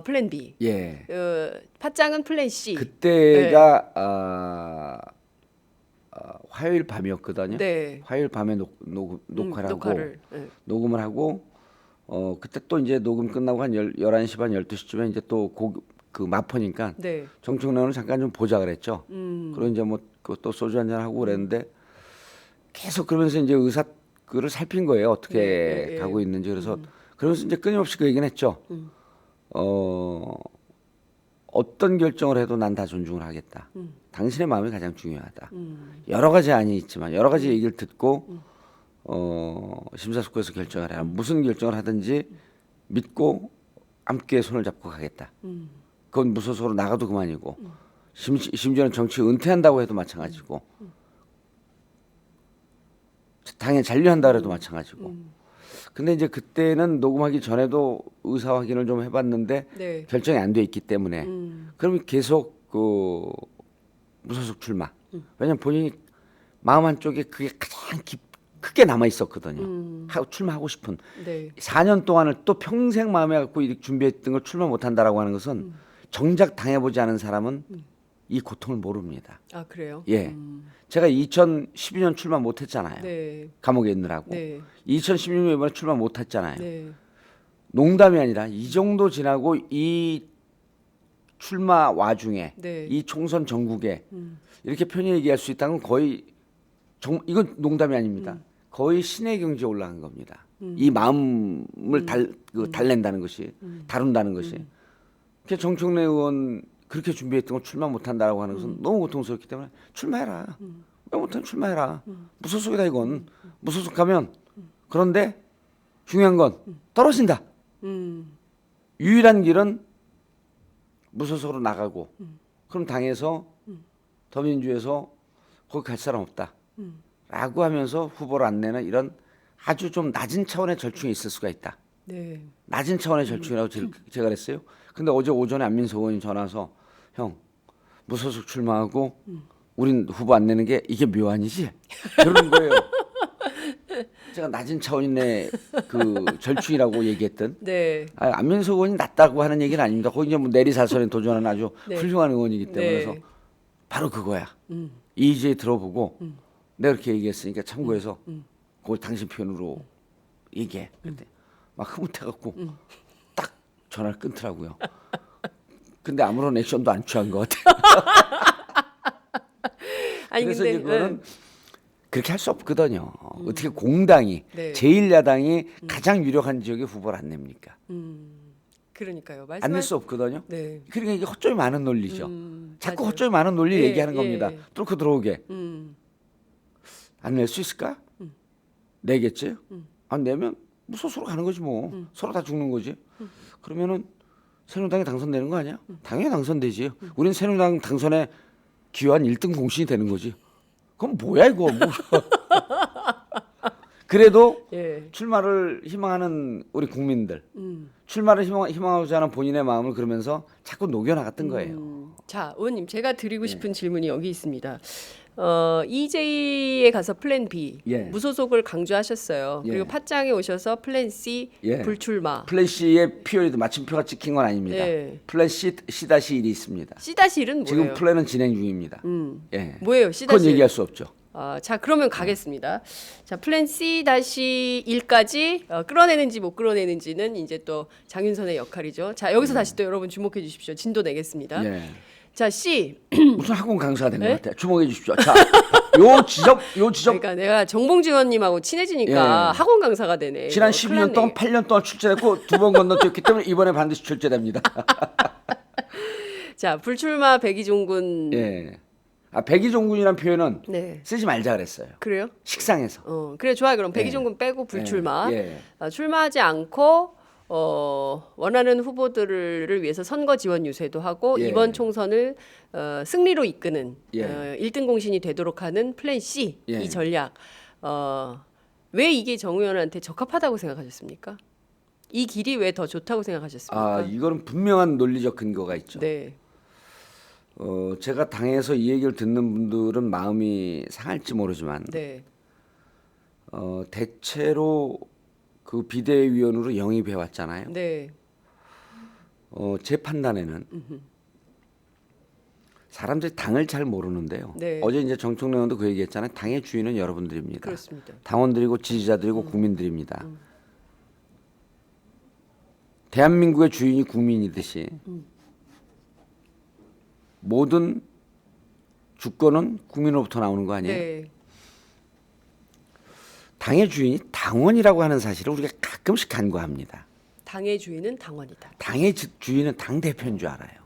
플랜 B. 예. 팟짱은 플랜 C. 그때가 화요일 밤이었거든요. 네. 화요일 밤에 녹화를 하고 녹화를. 네. 녹음을 하고 그때 또 이제 녹음 끝나고 한 11시 반 12시쯤에 이제 또 그 마포니까 네. 정청래는 잠깐 좀 보자 그랬죠. 그리고 이제 뭐 또 소주 한잔 하고 그랬는데 계속 그러면서 이제 그를 살핀 거예요. 어떻게 네, 가고 있는지. 그래서 그러면서 이제 끊임없이 그 얘기는 했죠. 어떤 결정을 해도 난 다 존중을 하겠다. 당신의 마음이 가장 중요하다. 여러 가지 안이 있지만 여러 가지 얘기를 듣고 심사숙고해서 결정을 해라. 무슨 결정을 하든지 믿고 함께 손을 잡고 가겠다. 그건 무소속으로 나가도 그만이고 심지어는 정치 은퇴한다고 해도 마찬가지고 당연히 잔류한다 해도 마찬가지고. 근데 이제 그때는 녹음하기 전에도 의사 확인을 좀 해봤는데 네. 결정이 안 돼 있기 때문에 그러면 계속 그 무소속 출마. 왜냐면 본인이 마음 한쪽에 그게 가장 크게 남아 있었거든요. 출마하고 싶은. 네. 4년 동안을 또 평생 마음에 갖고 이렇게 준비했던 걸 출마 못한다라고 하는 것은 정작 당해보지 않은 사람은 이 고통을 모릅니다. 아 그래요? 예, 제가 2012년 출마 못했잖아요. 네. 감옥에 있느라고. 네. 2016년 이번에 출마 못했잖아요. 네. 농담이 아니라 이 정도 지나고 이 출마 와중에 네. 이 총선 전국에 이렇게 편히 얘기할 수 있다는 건 거의 이건 농담이 아닙니다. 거의 신의 경지에 올라간 겁니다. 이 마음을 달랜다는 것이 다룬다는 것이. 그래서 정청래 의원 그렇게 준비했던 거 출마 못한다라고 하는 것은 너무 고통스럽기 때문에 출마해라. 왜 못하면 출마해라. 무소속이다 이건. 무소속 가면 그런데 중요한 건 떨어진다. 유일한 길은 무소속으로 나가고 그럼 당에서 더민주에서 거기 갈 사람 없다 라고 하면서 후보를 안 내는 이런 아주 좀 낮은 차원의 절충이 있을 수가 있다. 네. 낮은 차원의 절충이라고 제가 그랬어요. 근데 어제 오전에 안민석 의원이 전화 와서 형 무소속 출마하고 우린 후보 안 내는 게 이게 묘안이지? 그러는 거예요. 제가 낮은 차원의 그 절충이라고 얘기했던 네. 안민석 의원이 낮다고 하는 얘기는 아닙니다. 거기 이제 뭐 내리사선에 도전하는 아주 네. 훌륭한 의원이기 때문에 네. 그래서 바로 그거야. 이의제 들어보고 내가 그렇게 얘기했으니까 참고해서 그걸 당신 표현으로 얘기해. 그때 막 흐뭇해갖고 딱 전화를 끊더라고요. 근데 아무런 액션도 안 취한 것 같아요. 아니 그래서 근데 이거는 그렇게 할 수 없거든요. 어떻게 공당이 네. 제1야당이 가장 유력한 지역에 후보를 안 냅니까? 그러니까요. 안 낼 수 없거든요. 네. 그러니까 이게 헛점이 많은 논리죠. 자꾸 맞아요. 헛점이 많은 논리 예, 얘기하는 예. 겁니다. 뚫고 들어오게. 안 낼 수 있을까? 내겠지? 안 내면 뭐 스스로 가는 거지 뭐. 서로 다 죽는 거지. 그러면은 새누리당이 당선되는 거 아니야? 당연히 당선되지. 우린 새누리당 당선에 기여한 1등 공신이 되는 거지. 그럼 뭐야 이거? 뭐. 그래도 예. 출마를 희망하는 우리 국민들, 출마를 희망하고자 하는 본인의 마음을 그러면서 자꾸 녹여나갔던 거예요. 자, 의원님 제가 네. 드리고 싶은 질문이 여기 있습니다. EJ에 가서 플랜 B 예. 무소속을 강조하셨어요. 예. 그리고 팟짱에 오셔서 플랜 C 예. 불출마. 플랜 C의 피어리드 마침표가 찍힌 건 아닙니다. 예. 플랜 C-1이 있습니다. C-1은 지금 뭐예요? 플랜은 진행 중입니다. 예. 뭐예요? 그건 C-1. 얘기할 수 없죠. 자, 그러면 가겠습니다. 자, 플랜 C-1까지 끌어내는지 못 끌어내는지는 이제 또 장윤선의 역할이죠. 자, 여기서 다시 또 여러분 주목해 주십시오. 진도 내겠습니다. 예. 자, C. 무슨 학원 강사가 된 것 네? 같아요. 주목해 주십시오. 자, 요 지점 그러니까 내가 정봉주 의원님하고 친해지니까 예. 학원 강사가 되네. 지난 이거 12년 동안 큰일 8년 동안 출제했고 2번 건너뛰었기 때문에 이번에 반드시 출제됩니다. 났네. 자, 불출마 백이종군. 예. 백이종군이라는 표현은 네. 쓰지 말자 그랬어요. 그래요? 식상해서. 그래 좋아요. 그럼 백이종군 빼고 불출마. 예. 출마하지 않고 원하는 후보들을 위해서 선거 지원 유세도 하고 예. 이번 총선을 승리로 이끄는 예. 1등 공신이 되도록 하는 플랜 C 예. 이 전략. 왜 이게 정 의원한테 적합하다고 생각하셨습니까? 이 길이 왜 더 좋다고 생각하셨습니까? 이거는 분명한 논리적 근거가 있죠. 네. 제가 당에서 이 얘기를 듣는 분들은 마음이 상할지 모르지만 네. 대체로 그 비대위원으로 영입해 왔잖아요. 네. 제 판단에는 사람들이 당을 잘 모르는데요. 네. 어제 이제 정청래 의원도 그 얘기했잖아요. 당의 주인은 여러분들입니다. 그렇습니다. 당원들이고 지지자들이고 국민들입니다. 대한민국의 주인이 국민이듯이 모든 주권은 국민으로부터 나오는 거 아니에요? 네. 당의 주인이 당원이라고 하는 사실을 우리가 가끔씩 간과합니다. 당의 주인은 당원이다. 당의 주인은 당 대표인 줄 알아요.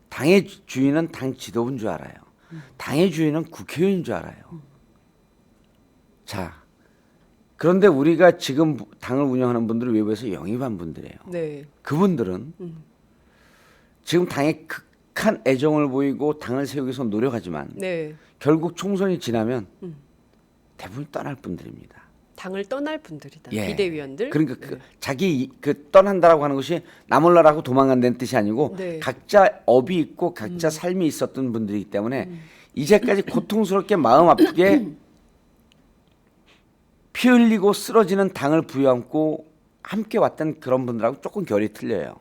당의 주인은 당 지도부인 줄 알아요. 당의 주인은 국회의원인 줄 알아요. 자, 그런데 우리가 지금 당을 운영하는 분들을 외부에서 영입한 분들이에요. 네. 그분들은 지금 당에 극한 애정을 보이고 당을 세우기 위해서 노력하지만 네. 결국 총선이 지나면 대부분 떠날 분들입니다. 당을 떠날 분들이다. 예. 비대위원들. 그러니까 네. 자기 떠난다라고 하는 것이 나 몰라라고 도망간다는 뜻이 아니고 네. 각자 업이 있고 각자 삶이 있었던 분들이기 때문에 이제까지 고통스럽게 마음 아프게 피 흘리고 쓰러지는 당을 부여안고 함께 왔던 그런 분들하고 조금 결이 틀려요.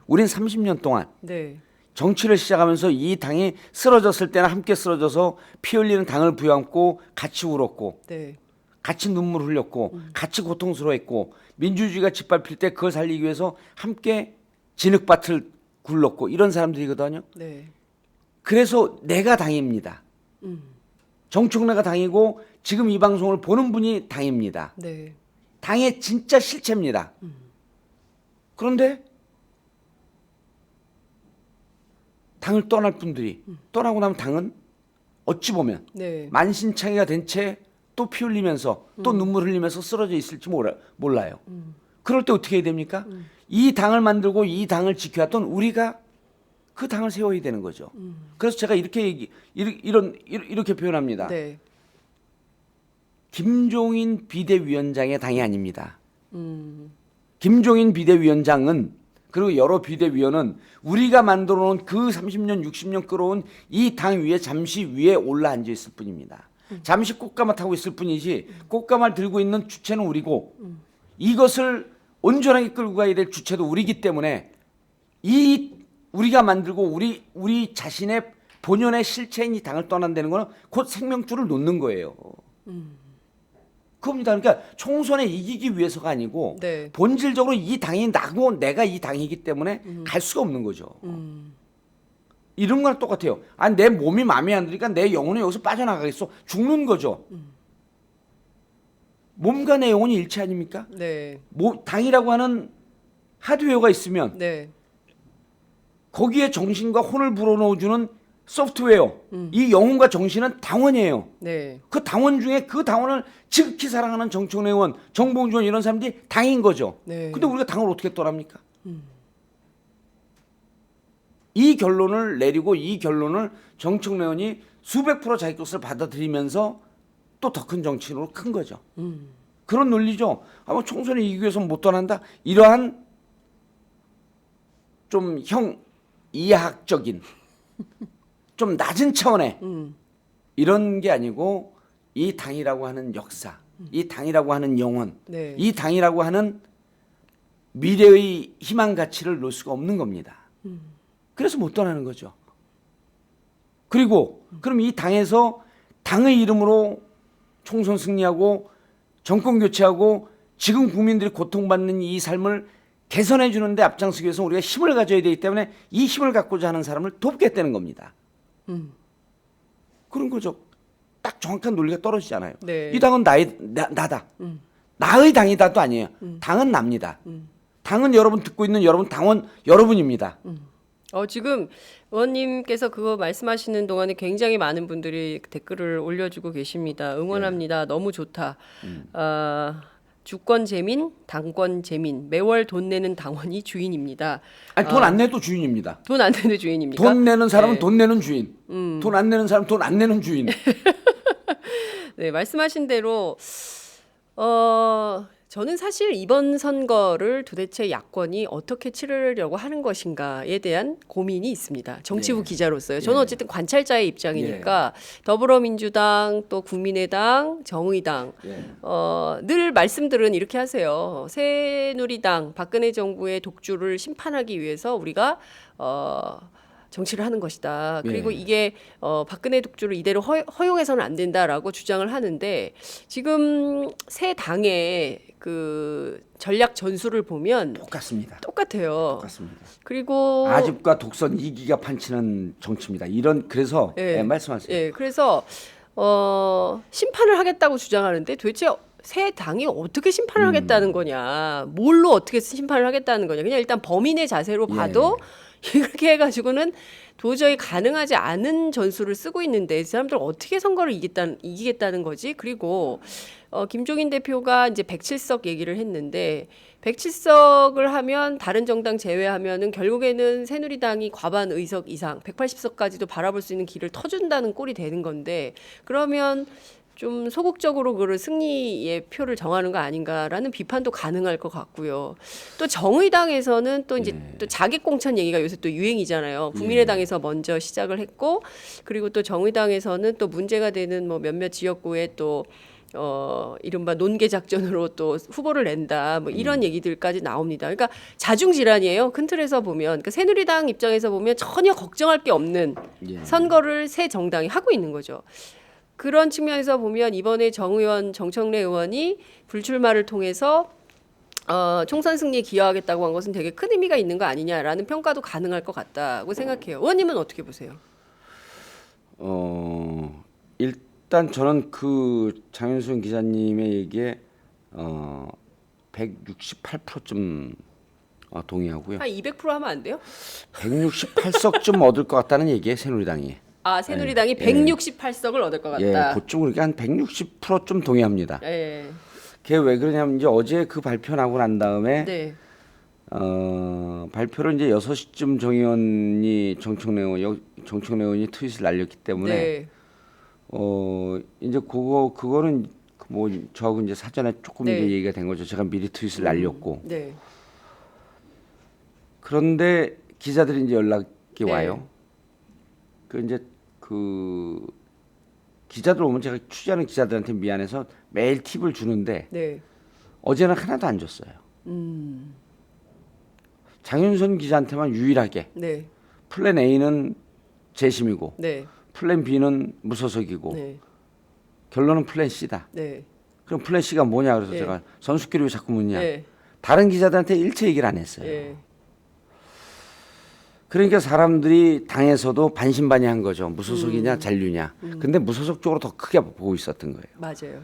우린 30년 동안 네. 정치를 시작하면서 이 당이 쓰러졌을 때는 함께 쓰러져서 피 흘리는 당을 부여안고 같이 울었고 네. 같이 눈물 흘렸고 같이 고통스러워했고 민주주의가 짓밟힐 때 그걸 살리기 위해서 함께 진흙밭을 굴렀고 이런 사람들이거든요. 네. 그래서 내가 당입니다. 정청래가 당이고 지금 이 방송을 보는 분이 당입니다. 네. 당의 진짜 실체입니다. 그런데 당을 떠날 분들이 떠나고 나면 당은 어찌 보면 네. 만신창이가 된 채 또 피 흘리면서 또 눈물 흘리면서 쓰러져 있을지 몰라요. 그럴 때 어떻게 해야 됩니까? 이 당을 만들고 이 당을 지켜왔던 우리가 그 당을 세워야 되는 거죠. 그래서 제가 이렇게 표현합니다. 네. 김종인 비대위원장의 당이 아닙니다. 김종인 비대위원장은 그리고 여러 비대위원은 우리가 만들어 놓은 그 30년 60년 끌어온 이 당 위에 잠시 위에 올라 앉아 있을 뿐입니다. 잠시 꽃가마 타고 있을 뿐이지 꽃가마를 들고 있는 주체는 우리고 이것을 온전하게 끌고 가야 될 주체도 우리기 때문에 이 우리가 만들고 우리 자신의 본연의 실체인 이 당을 떠난다는 거는 곧 생명줄을 놓는 거예요. 그겁니다. 그러니까 총선에 이기기 위해서가 아니고 네. 본질적으로 이 당이 나고 내가 이 당이기 때문에 갈 수가 없는 거죠. 이런 거랑 똑같아요. 아니 내 몸이 마음에 안 드니까 내 영혼이 여기서 빠져나가겠어. 죽는 거죠. 몸과 내 영혼이 일치 아닙니까? 네. 당이라고 하는 하드웨어가 있으면 네. 거기에 정신과 혼을 불어넣어주는 소프트웨어, 이 영혼과 정신은 당원이에요. 네. 그 당원 중에 그 당원을 지극히 사랑하는 정청래 의원, 정봉주 의원 이런 사람들이 당인 거죠. 네. 근데 우리가 당을 어떻게 떠납니까? 이 결론을 내리고 이 결론을 정청래 의원이 수백 프로 자기 것을 받아들이면서 또 더 큰 정치인으로 큰 거죠. 그런 논리죠. 아마 총선에 이기기 위해서 못 떠난다. 이러한 좀 이하학적인 좀 낮은 차원의 이런 게 아니고 이 당이라고 하는 역사, 이 당이라고 하는 영혼, 네. 이 당이라고 하는 미래의 희망 가치를 놓을 수가 없는 겁니다. 그래서 못 떠나는 거죠. 그리고 그럼 이 당에서 당의 이름으로 총선 승리하고 정권 교체하고 지금 국민들이 고통받는 이 삶을 개선해 주는데 앞장서기 위해서 우리가 힘을 가져야 되기 때문에 이 힘을 갖고자 하는 사람을 돕겠다는 겁니다. 그런 거죠. 딱 정확한 논리가 떨어지잖아요. 네. 이 당은 나다. 나의 당이다도 아니에요. 당은 납니다. 당은 여러분 듣고 있는 여러분 당원 여러분입니다. 지금 의원님께서 그거 말씀하시는 동안에 굉장히 많은 분들이 댓글을 올려주고 계십니다. 응원합니다. 너무 좋다. 주권 재민, 당권 재민, 매월 돈 내는 당원이 주인입니다. 아니 돈 안 내도 주인입니다. 돈 안 내는 주인입니까? 돈 내는 사람은 네. 돈 내는 주인. 돈 안 내는 사람은 돈 안 내는 주인. 네, 말씀하신 대로 저는 사실 이번 선거를 도대체 야권이 어떻게 치르려고 하는 것인가에 대한 고민이 있습니다. 정치부 예. 기자로서요. 저는 예. 어쨌든 관찰자의 입장이니까 더불어민주당 또 국민의당, 정의당 예. 늘 말씀들은 이렇게 하세요. 새누리당, 박근혜 정부의 독주를 심판하기 위해서 우리가 정치를 하는 것이다. 그리고 예. 이게 박근혜 독주를 이대로 허용해서는 안 된다라고 주장을 하는데 지금 새 당의 그 전략 전술을 보면 똑같습니다. 똑같아요. 똑같습니다. 그리고 아집과 독선 이기가 판치는 정치입니다. 그래서 말씀하세요. 예, 그래서 심판을 하겠다고 주장하는데 도대체 새 당이 어떻게 심판을 하겠다는 거냐, 뭘로 어떻게 심판을 하겠다는 거냐. 그냥 일단 범인의 자세로 봐도 이렇게 해가지고는 도저히 가능하지 않은 전술을 쓰고 있는데 이 사람들 어떻게 선거를 이기겠다는 거지? 그리고 김종인 대표가 이제 107석 얘기를 했는데 107석을 하면 다른 정당 제외하면은 결국에는 새누리당이 과반 의석 이상 180석까지도 바라볼 수 있는 길을 터준다는 꼴이 되는 건데 그러면 좀 소극적으로 그 승리의 표를 정하는 거 아닌가라는 비판도 가능할 것 같고요. 또 정의당에서는 또 이제 또 자객공천 얘기가 요새 또 유행이잖아요. 국민의당에서 먼저 시작을 했고, 그리고 또 정의당에서는 또 문제가 되는 뭐 몇몇 지역구에 또 이른바 논개 작전으로 또 후보를 낸다. 뭐 이런 얘기들까지 나옵니다. 그러니까 자중질환이에요. 큰 틀에서 보면. 그러니까 새누리당 입장에서 보면 전혀 걱정할 게 없는 선거를 새 정당이 하고 있는 거죠. 그런 측면에서 보면 이번에 정청래 의원이 불출마를 통해서 총선 승리에 기여하겠다고 한 것은 되게 큰 의미가 있는 거 아니냐라는 평가도 가능할 것 같다고 생각해요. 의원님은 어떻게 보세요? 일단 저는 그 장윤순 기자님의 얘기에 168%쯤 동의하고요. 한 200% 하면 안 돼요? 168석쯤 얻을 것 같다는 얘기예요, 새누리당이. 새누리당이 168석을 얻을 것 같다. 그쪽으로 한 160%좀 동의합니다. 예. 그게 왜 그러냐면 이제 어제 그 발표 나고 난 다음에 네. 발표를 이제 6시쯤 정청래 의원이 트윗을 날렸기 때문에 네. 이제 그거는 뭐 저하고 이제 사전에 조금 네. 이제 얘기가 된 거죠. 제가 미리 트윗을 날렸고 네. 그런데 기자들이 이제 연락이 네. 와요. 그 이제 그 기자들 오면 제가 취재하는 기자들한테 미안해서 매일 팁을 주는데 네. 어제는 하나도 안 줬어요. 장윤선 기자한테만 유일하게 네. 플랜 A는 재심이고 네. 플랜 B는 무소속이고 네. 결론은 플랜 C다. 네. 그럼 플랜 C가 뭐냐 그래서 네. 제가 선수끼리 왜 자꾸 묻냐. 네. 다른 기자들한테 일체 얘기를 안 했어요. 네. 그러니까 사람들이 당에서도 반신반의한 거죠. 무소속이냐 잔류냐. 근데 무소속 쪽으로 더 크게 보고 있었던 거예요. 맞아요.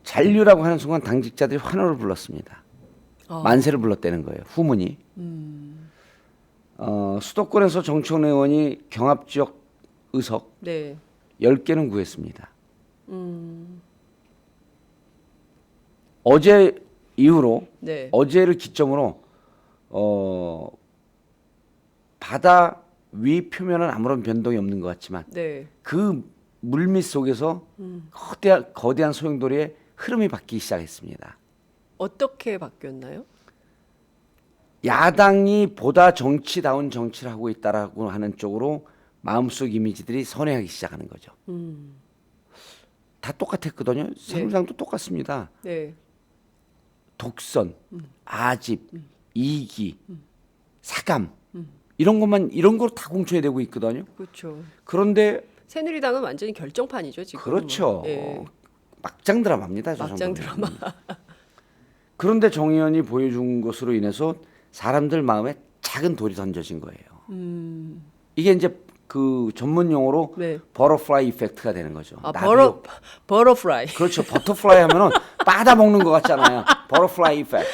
잔류라고 하는 순간 당직자들이 환호를 불렀습니다. 어. 만세를 불렀다는 거예요. 후문이. 수도권에서 정청래 의원이 경합지역 의석 네. 10개는 구했습니다. 어제 이후로 네. 어제를 기점으로 바다 위 표면은 아무런 변동이 없는 것 같지만 네. 그 물밑 속에서 거대한 소용돌이의 흐름이 바뀌기 시작했습니다. 어떻게 바뀌었나요? 야당이 보다 정치다운 정치를 하고 있다라고 하는 쪽으로 마음속 이미지들이 선회하기 시작하는 거죠. 다 똑같았거든요. 새누리당도 똑같습니다. 네. 독선, 아집, 이기, 사감 이런 것만 이런 걸 다 공천이 되고 있거든요. 그렇죠. 그런데 새누리당은 완전히 결정판이죠, 지금. 그렇죠. 네. 막장 드라마입니다. 저 막장 정도면. 드라마. 그런데 정 의원이 보여준 것으로 인해서 사람들 마음에 작은 돌이 던져진 거예요. 이게 이제 그 전문 용어로 네. 버터플라이 이펙트가 되는 거죠. 아, 나비효- 버터프라이. 그렇죠. 버터플라이 하면은 빠다 먹는 것 같잖아요. 버터플라이 이펙트.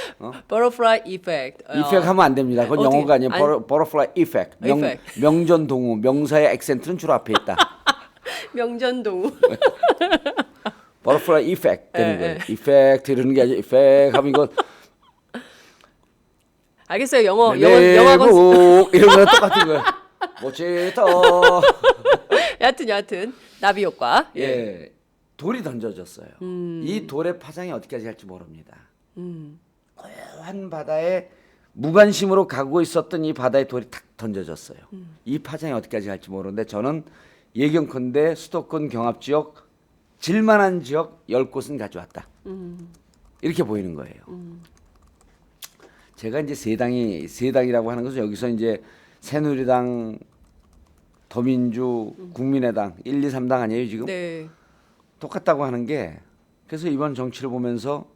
버터프라이 이펙트. 이펙트 하면 안 됩니다. 그건 어떻게- 영어가 아니에요. 아니- 버터플라이 이펙트. 이펙트. 명전 동우 명사의 액센트는 주로 앞에 있다. 명전동우. 버터플라이 이펙트 되는 예, 거예요. 이펙트 이러는 게 아니라 이펙트 하면 이거 알겠어요. 영어 네, 영어학원. 내국 이런 거랑 똑같은 거예요. 멋지다. 여하튼 나비 효과. 예, 돌이 던져졌어요. 이 돌의 파장이 어디까지 갈지 모릅니다. 고요한 바다에 무관심으로 가고 있었던 이 바다의 돌이 탁 던져졌어요. 이 파장이 어디까지 갈지 모르는데 저는 예견컨대 수도권 경합지역 질만한 지역 10곳은 가져왔다. 이렇게 보이는 거예요. 제가 이제 세 당이라고 하는 것은 여기서 이제 새누리당, 더민주, 국민의당 1, 2, 3당 아니에요 지금? 네. 똑같다고 하는 게 그래서 이번 정치를 보면서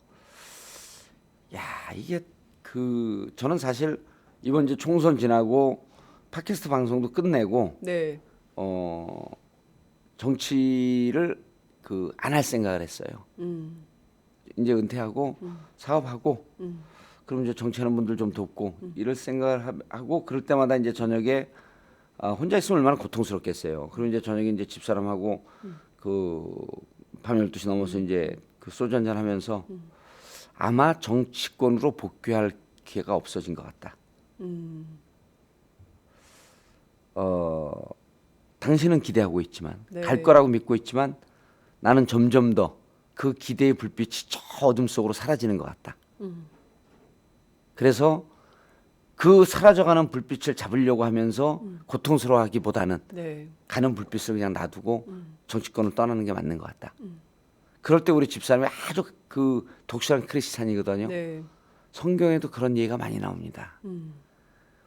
야 이게 그 저는 사실 이번 이제 총선 지나고 팟캐스트 방송도 끝내고 네. 정치를 그 안 할 생각을 했어요. 이제 은퇴하고 사업하고 그럼 이제 정치하는 분들 좀 돕고 이럴 생각을 하고 그럴 때마다 이제 저녁에 혼자 있으면 얼마나 고통스럽겠어요. 그럼 이제 저녁에 이제 집사람하고 그 밤 12시 넘어서 이제 그 소주 한잔 하면서 아마 정치권으로 복귀할 기회가 없어진 것 같다. 당신은 기대하고 있지만 네. 갈 거라고 믿고 있지만 나는 점점 더 그 기대의 불빛이 저 어둠 속으로 사라지는 것 같다. 그래서 그 사라져가는 불빛을 잡으려고 하면서 고통스러워하기보다는 네. 가는 불빛을 그냥 놔두고 정치권을 떠나는 게 맞는 것 같다. 그럴 때 우리 집사람이 아주 그 독실한 크리스찬이거든요. 네. 성경에도 그런 얘기가 많이 나옵니다.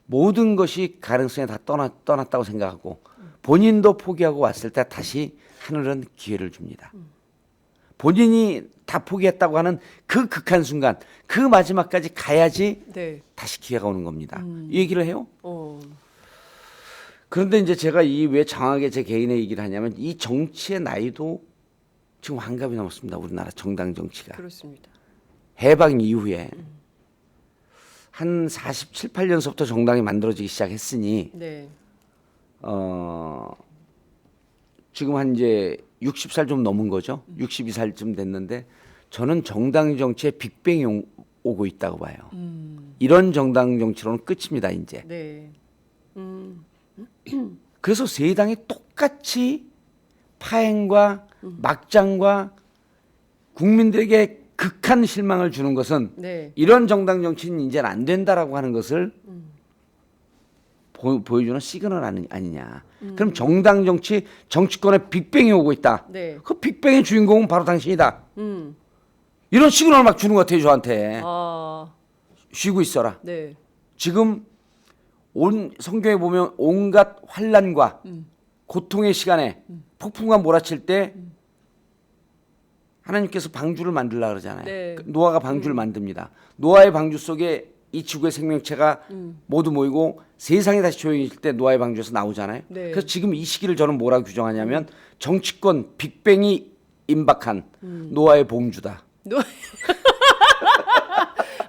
모든 것이 가능성에 다 떠났다고 생각하고 본인도 포기하고 왔을 때 다시 하늘은 기회를 줍니다. 본인이 다 포기했다고 하는 그 극한 순간 그 마지막까지 가야지 네. 다시 기회가 오는 겁니다. 이 얘기를 해요. 어. 그런데 이제 제가 이 왜 장하게 제 개인의 얘기를 하냐면 이 정치의 나이도 지금 환갑이 넘었습니다. 우리나라 정당 정치가. 그렇습니다. 해방 이후에 한 47, 8년서부터 정당이 만들어지기 시작했으니 네. 지금 한 이제 60살 좀 넘은 거죠. 62살쯤 됐는데 저는 정당 정치에 빅뱅이 오고 있다고 봐요. 이런 정당 정치로는 끝입니다, 이제. 네. 그래서 세 당이 똑같이 파행과 막장과 국민들에게 극한 실망을 주는 것은 네. 이런 정당 정치는 이제는 안 된다라고 하는 것을 보여주는 시그널 아니냐. 그럼 정당 정치, 정치권에 빅뱅이 오고 있다. 네. 그 빅뱅의 주인공은 바로 당신이다. 이런 시그널을 막 주는 것 같아요, 저한테. 아, 쉬고 있어라. 네. 지금 온 성경에 보면 온갖 환난과 고통의 시간에 폭풍과 몰아칠 때 하나님께서 방주를 만들라 그러잖아요. 네. 노아가 방주를 만듭니다. 노아의 방주 속에 이 지구의 생명체가 모두 모이고 세상이 다시 조용해질 때 노아의 방주에서 나오잖아요. 네. 그래서 지금 이 시기를 저는 뭐라고 규정하냐면 정치권 빅뱅이 임박한 노아의 봉주다.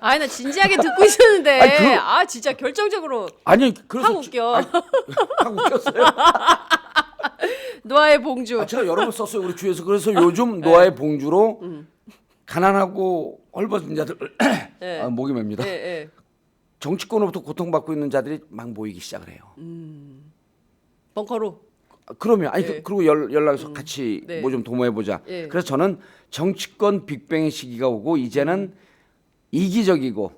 아니 나 진지하게 듣고 있었는데 아니, 진짜 결정적으로 아니 그래서 확 웃겨. 확 웃겼어요. 노아의 봉주. 제가 여러 번 썼어요 우리 주에서. 그래서 요즘 노아의 봉주로 가난하고 헐벗은 자들 네. 목이 맵니다. 네, 네. 정치권으로부터 고통받고 있는 자들이 막 모이기 시작을 해요. 벙커로. 그러면 네. 그리고 연락해서 같이 네. 뭐 좀 도모해 보자. 네. 그래서 저는 정치권 빅뱅의 시기가 오고 이제는 이기적이고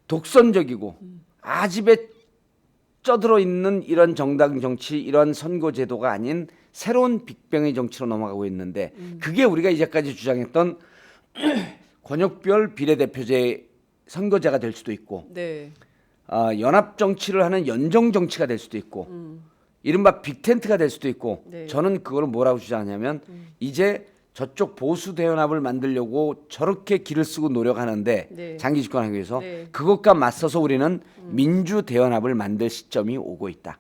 독선적이고 아집에 쪄들어 있는 이런 정당 정치, 이런 선거 제도가 아닌 새로운 빅뱅의 정치로 넘어가고 있는데 그게 우리가 이제까지 주장했던 권역별 비례대표제 선거제가 될 수도 있고 네. 연합 정치를 하는 연정 정치가 될 수도 있고 이른바 빅텐트가 될 수도 있고 네. 저는 그걸 뭐라고 주장하냐면 이제 저쪽 보수 대연합을 만들려고 저렇게 길을 쓰고 노력하는데 네. 장기 집권하기 위해서 네. 그것과 맞서서 우리는 민주 대연합을 만들 시점이 오고 있다.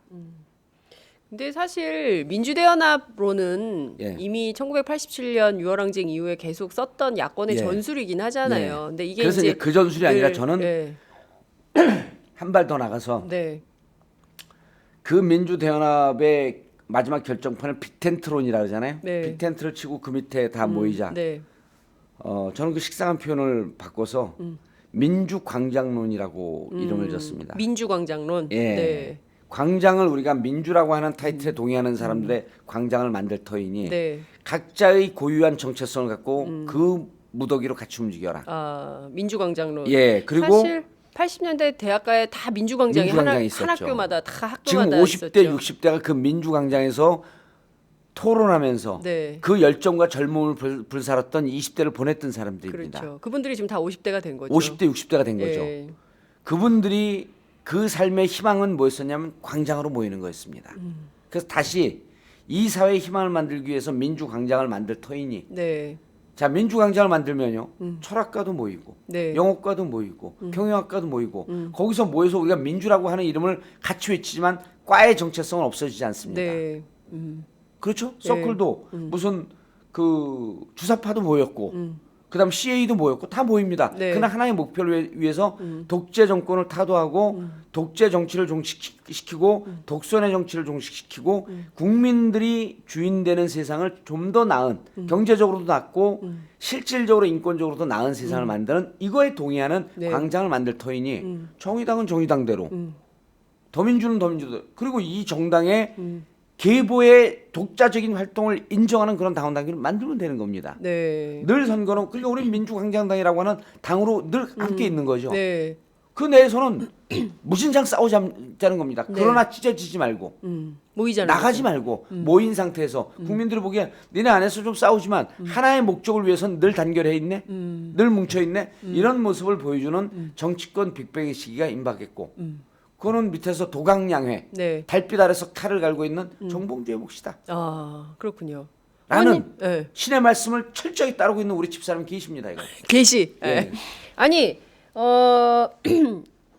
근데 사실 민주대연합로는 예. 이미 1987년 유월항쟁 이후에 계속 썼던 야권의 예. 전술이긴 하잖아요. 근데 이게 그래서 이제 그 전술이 아니라 저는 네. 한 발 더 나가서 네. 그 민주 대연합의 마지막 결정판을 빅텐트론이라 그러잖아요. 네. 빅텐트를 치고 그 밑에 다 모이자. 네. 저는 그 식상한 표현을 바꿔서 민주광장론이라고 이름을 줬습니다. 민주광장론. 예. 네. 광장을 우리가 민주라고 하는 타이틀에 동의하는 사람들의 광장을 만들 터이니 네. 각자의 고유한 정체성을 갖고 그 무더기로 같이 움직여라. 민주광장론. 예, 그리고 사실 80년대 대학가에 다 민주광장이 민주광장이 한 있었죠. 학교마다 다 지금 학교마다 50대, 있었죠. 60대가 그 민주광장에서 토론하면서 네. 그 열정과 젊음을 불살았던 20대를 보냈던 사람들입니다. 그렇죠. 그분들이 지금 다 50대가 된 거죠. 50대, 60대가 된 거죠. 예. 그분들이 그 삶의 희망은 뭐였었냐면 광장으로 모이는 거였습니다. 그래서 다시 이 사회의 희망을 만들기 위해서 민주광장을 만들 터이니 네. 자 민주광장을 만들면요 철학가도 모이고 네. 영어과도 모이고 경영학과도 모이고 거기서 모여서 우리가 민주라고 하는 이름을 같이 외치지만 과의 정체성은 없어지지 않습니다. 네. 그렇죠? 서클도 무슨 그 주사파도 모였고 그다음 CA도 모였고 다 모입니다. 네. 그러나 하나의 목표를 위해서 독재 정권을 타도하고 독재 정치를 종식시키고 독선의 정치를 종식시키고 국민들이 주인 되는 세상을 좀 더 나은 경제적으로도 낫고 실질적으로 인권적으로도 나은 세상을 만드는 이거에 동의하는 네. 광장을 만들 터이니 정의당은 정의당대로 더민주는 더민주대로 그리고 이 정당의 계보의 독자적인 활동을 인정하는 그런 당원 단계를 만들면 되는 겁니다. 네. 늘 선거는 그러니까 우리 민주광장당이라고 하는 당으로 늘 함께 있는 거죠. 네. 그 내에서는 무신장 싸우자는 겁니다. 네. 그러나 찢어지지 말고 모이잖아요. 나가지 말고 모인 상태에서 국민들이 보기엔 니네 안에서 좀 싸우지만 하나의 목적을 위해서는 늘 단결해 있네, 늘 뭉쳐 있네 이런 모습을 보여주는 정치권 빅뱅의 시기가 임박했고 그거는 밑에서 도강양회 네. 달빛 아래서 칼을 갈고 있는 정봉주의 몫이다. 그렇군요. 라는 어머님, 네. 신의 말씀을 철저히 따르고 있는 우리 집사람 계십니다. 이거. 계시. 예. 네. 아니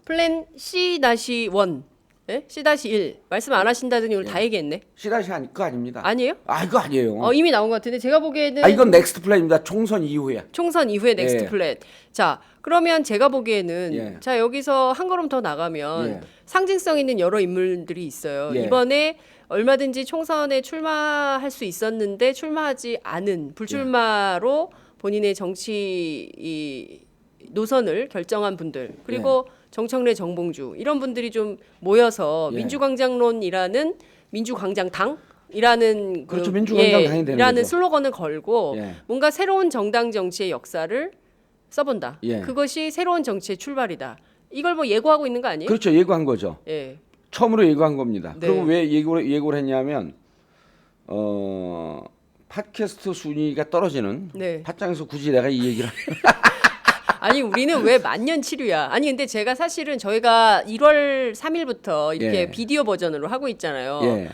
플랜 C-1, 예? C-1 말씀 안 하신다더니 오늘 다 얘기했네. 시다시 그거 아닙니다. 아니에요? 이거 아니에요. 이미 나온 것 같은데 제가 보기에는 이건 넥스트 플랜입니다. 총선 이후에. 총선 이후에 넥스트 예. 플랜. 자, 그러면 제가 보기에는 예. 자 여기서 한 걸음 더 나가면 예. 상징성 있는 여러 인물들이 있어요. 예. 이번에 얼마든지 총선에 출마할 수 있었는데 출마하지 않은 불출마로 본인의 정치 이 노선을 결정한 분들 그리고 정청래, 정봉주 이런 분들이 좀 모여서 예. 민주광장론이라는 민주광장당 이라는 그렇죠. 민주광장 당연히 되는 이라는 거죠. 슬로건을 걸고 예. 뭔가 새로운 정당 정치의 역사를 써본다. 예. 그것이 새로운 정치의 출발이다. 이걸 뭐 예고하고 있는 거 아니에요? 그렇죠. 예고한 거죠. 예. 처음으로 예고한 겁니다. 네. 그리고 왜 예고를 했냐면 팟캐스트 순위가 떨어지는 네. 팟장에서 굳이 내가 이 얘기를 아니 우리는 왜 만년 치료야? 아니 근데 제가 사실은 저희가 1월 3일부터 이렇게 예. 비디오 버전으로 하고 있잖아요. 예.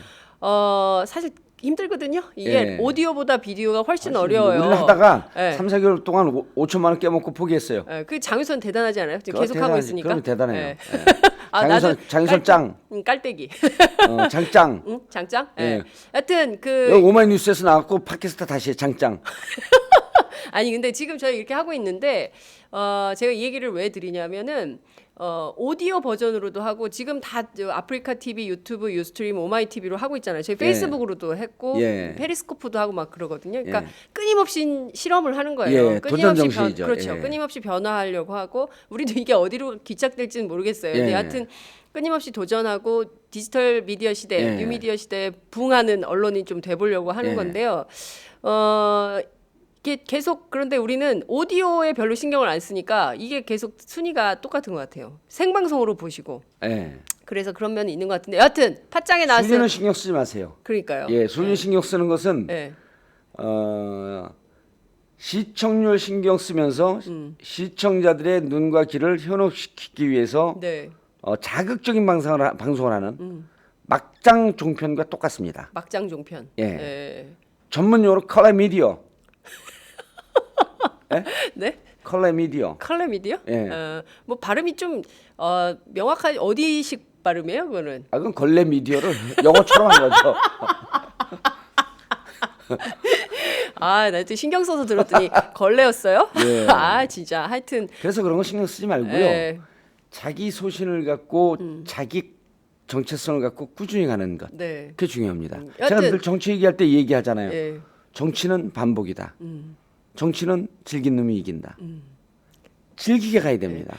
사실 힘들거든요. 이게 예. 오디오보다 비디오가 훨씬 어려워요. 우리는 하다가 예. 3, 4개월 동안 5천만 원 깨먹고 포기했어요. 예, 그 장유선 대단하지 않아요? 지금 그거 계속 하고 대단하지. 있으니까. 그럼 대단해요. 예. 예. 아, 나도 장유선 짱, 깔때기. 장짱. 응? 장짱? 예. 예. 하여튼 그 여기 오마이뉴스에서 나왔고 팟캐스트 다시 해, 장짱. 아니 근데 지금 저희 이렇게 하고 있는데 제가 이 얘기를 왜 드리냐면은 오디오 버전으로도 하고 지금 다 아프리카 TV, 유튜브, 유스트림, 오마이 TV로 하고 있잖아요. 저희 페이스북으로도 했고 예. 페리스코프도 하고 막 그러거든요. 그러니까 예. 끊임없이 실험을 하는 거예요. 예, 도전 정신이죠. 그렇죠. 예. 끊임없이 변화하려고 하고 우리도 이게 어디로 기착될지는 모르겠어요. 근데 예. 하여튼 끊임없이 도전하고 디지털 미디어 시대, 예. 뉴미디어 시대에 부응하는 언론이 좀 돼보려고 하는 예. 건데요. 이게 계속 그런데 우리는 오디오에 별로 신경을 안 쓰니까 이게 계속 순위가 똑같은 것 같아요. 생방송으로 보시고 예. 그래서 그런 면이 있는 것 같은데 여하튼 팟짱에 나왔어요. 순위는 신경 쓰지 마세요. 그러니까요. 예, 순위 신경 쓰는 것은 예. 시청률 신경 쓰면서 시청자들의 눈과 귀를 현혹시키기 위해서 네. 자극적인 방송을 하는 막장 종편과 똑같습니다. 막장 종편. 예. 예. 전문용어로 컬러 미디어. 예? 네? 컬러 미디어. 컬러 미디어? 예. 뭐 발음이 좀 명확하게 어디식 발음이에요, 그거는? 아, 그건 걸레 미디어를 영어처럼 한 거죠. 아, 나 또 신경 써서 들었더니 걸레였어요? 예. 아, 진짜. 하여튼 그래서 그런 거 신경 쓰지 말고요. 예. 자기 소신을 갖고 자기 정체성을 갖고 꾸준히 가는 것. 네. 그게 중요합니다. 여하튼- 제가 늘 정치 얘기할 때 얘기하잖아요. 예. 정치는 반복이다. 정치는 즐긴 놈이 이긴다. 즐기게 가야 됩니다.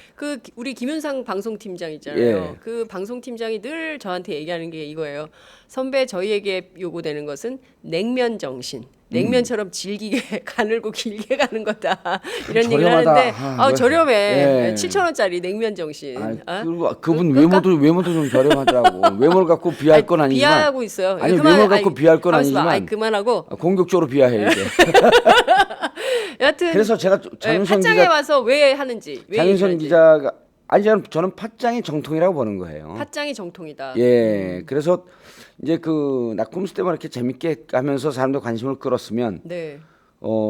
우리 김윤상 방송팀장 있잖아요. 예. 그 방송팀장이 늘 저한테 얘기하는 게 이거예요. 선배 저희에게 요구되는 것은 냉면 정신. 냉면처럼 질기게 가늘고 길게 가는 거다. 이런 얘기를 저렴하다. 하는데 아, 저렴해. 예. 7,000원짜리 냉면 정신. 그리고 그분 그럴까? 외모도 좀 저렴하더라고. 외모를 갖고 비할 건 아니지만 비하하고 있어요. 아니 외모를 갖고 비할 건 가만있어 봐. 아니지만 그만하고. 공격적으로 비하해 이제. 여하튼 그래서 제가 장윤선 팟짱에 기자 와서 왜 하는지. 왜 장윤선 얘기하는지. 기자가 아니 저는 팟짱이 정통이라고 보는 거예요. 팟짱이 정통이다. 예. 그래서 이제 그 낙곰수 때만 이렇게 재밌게 하면서 사람들 관심을 끌었으면 네.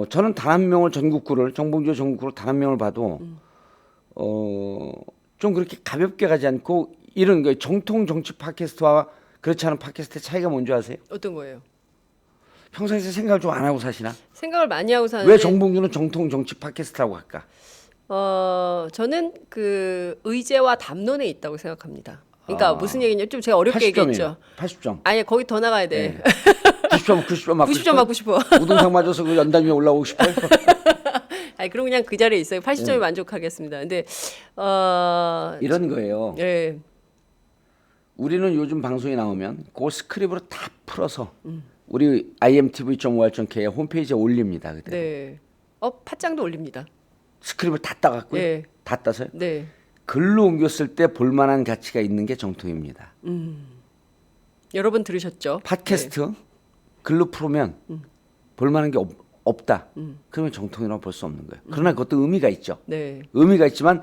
저는 단 한 명을 전국구를 정봉주 전국구를 단 한 명을 봐도 좀 그렇게 가볍게 가지 않고 이런 거 정통 정치 팟캐스트와 그렇지 않은 팟캐스트의 차이가 뭔지 아세요? 어떤 거예요? 평소에 생각을 좀 안 하고 사시나? 생각을 많이 하고 사는데 왜 정봉주는 정통 정치 팟캐스트라고 할까? 저는 그 의제와 담론에 있다고 생각합니다. 그러니까 무슨 얘기냐? 좀 제가 어렵게 80점이에요. 얘기했죠. 80점. 아니 거기 더 나가야 돼. 90점, 90점 맞고 90점 맞고 싶어. 우등상 맞아서 그 연단 위에 올라오고 싶어요? 아니 그럼 그냥 그 자리에 있어요. 80점에 만족하겠습니다. 근데 이런 거예요. 예. 우리는 요즘 방송이 나오면 그 스크립으로 다 풀어서 우리 imtv.or.k의 홈페이지에 올립니다. 그때 네. 팟짱도 올립니다. 스크립을 다 따갖고요. 예. 다 따서요. 네. 글로 옮겼을 때 볼만한 가치가 있는 게 정통입니다. 여러분 들으셨죠? 팟캐스트 글로 풀으면 볼만한 게 없다. 그러면 정통이라고 볼 수 없는 거예요. 그러나 그것도 의미가 있죠. 네. 의미가 있지만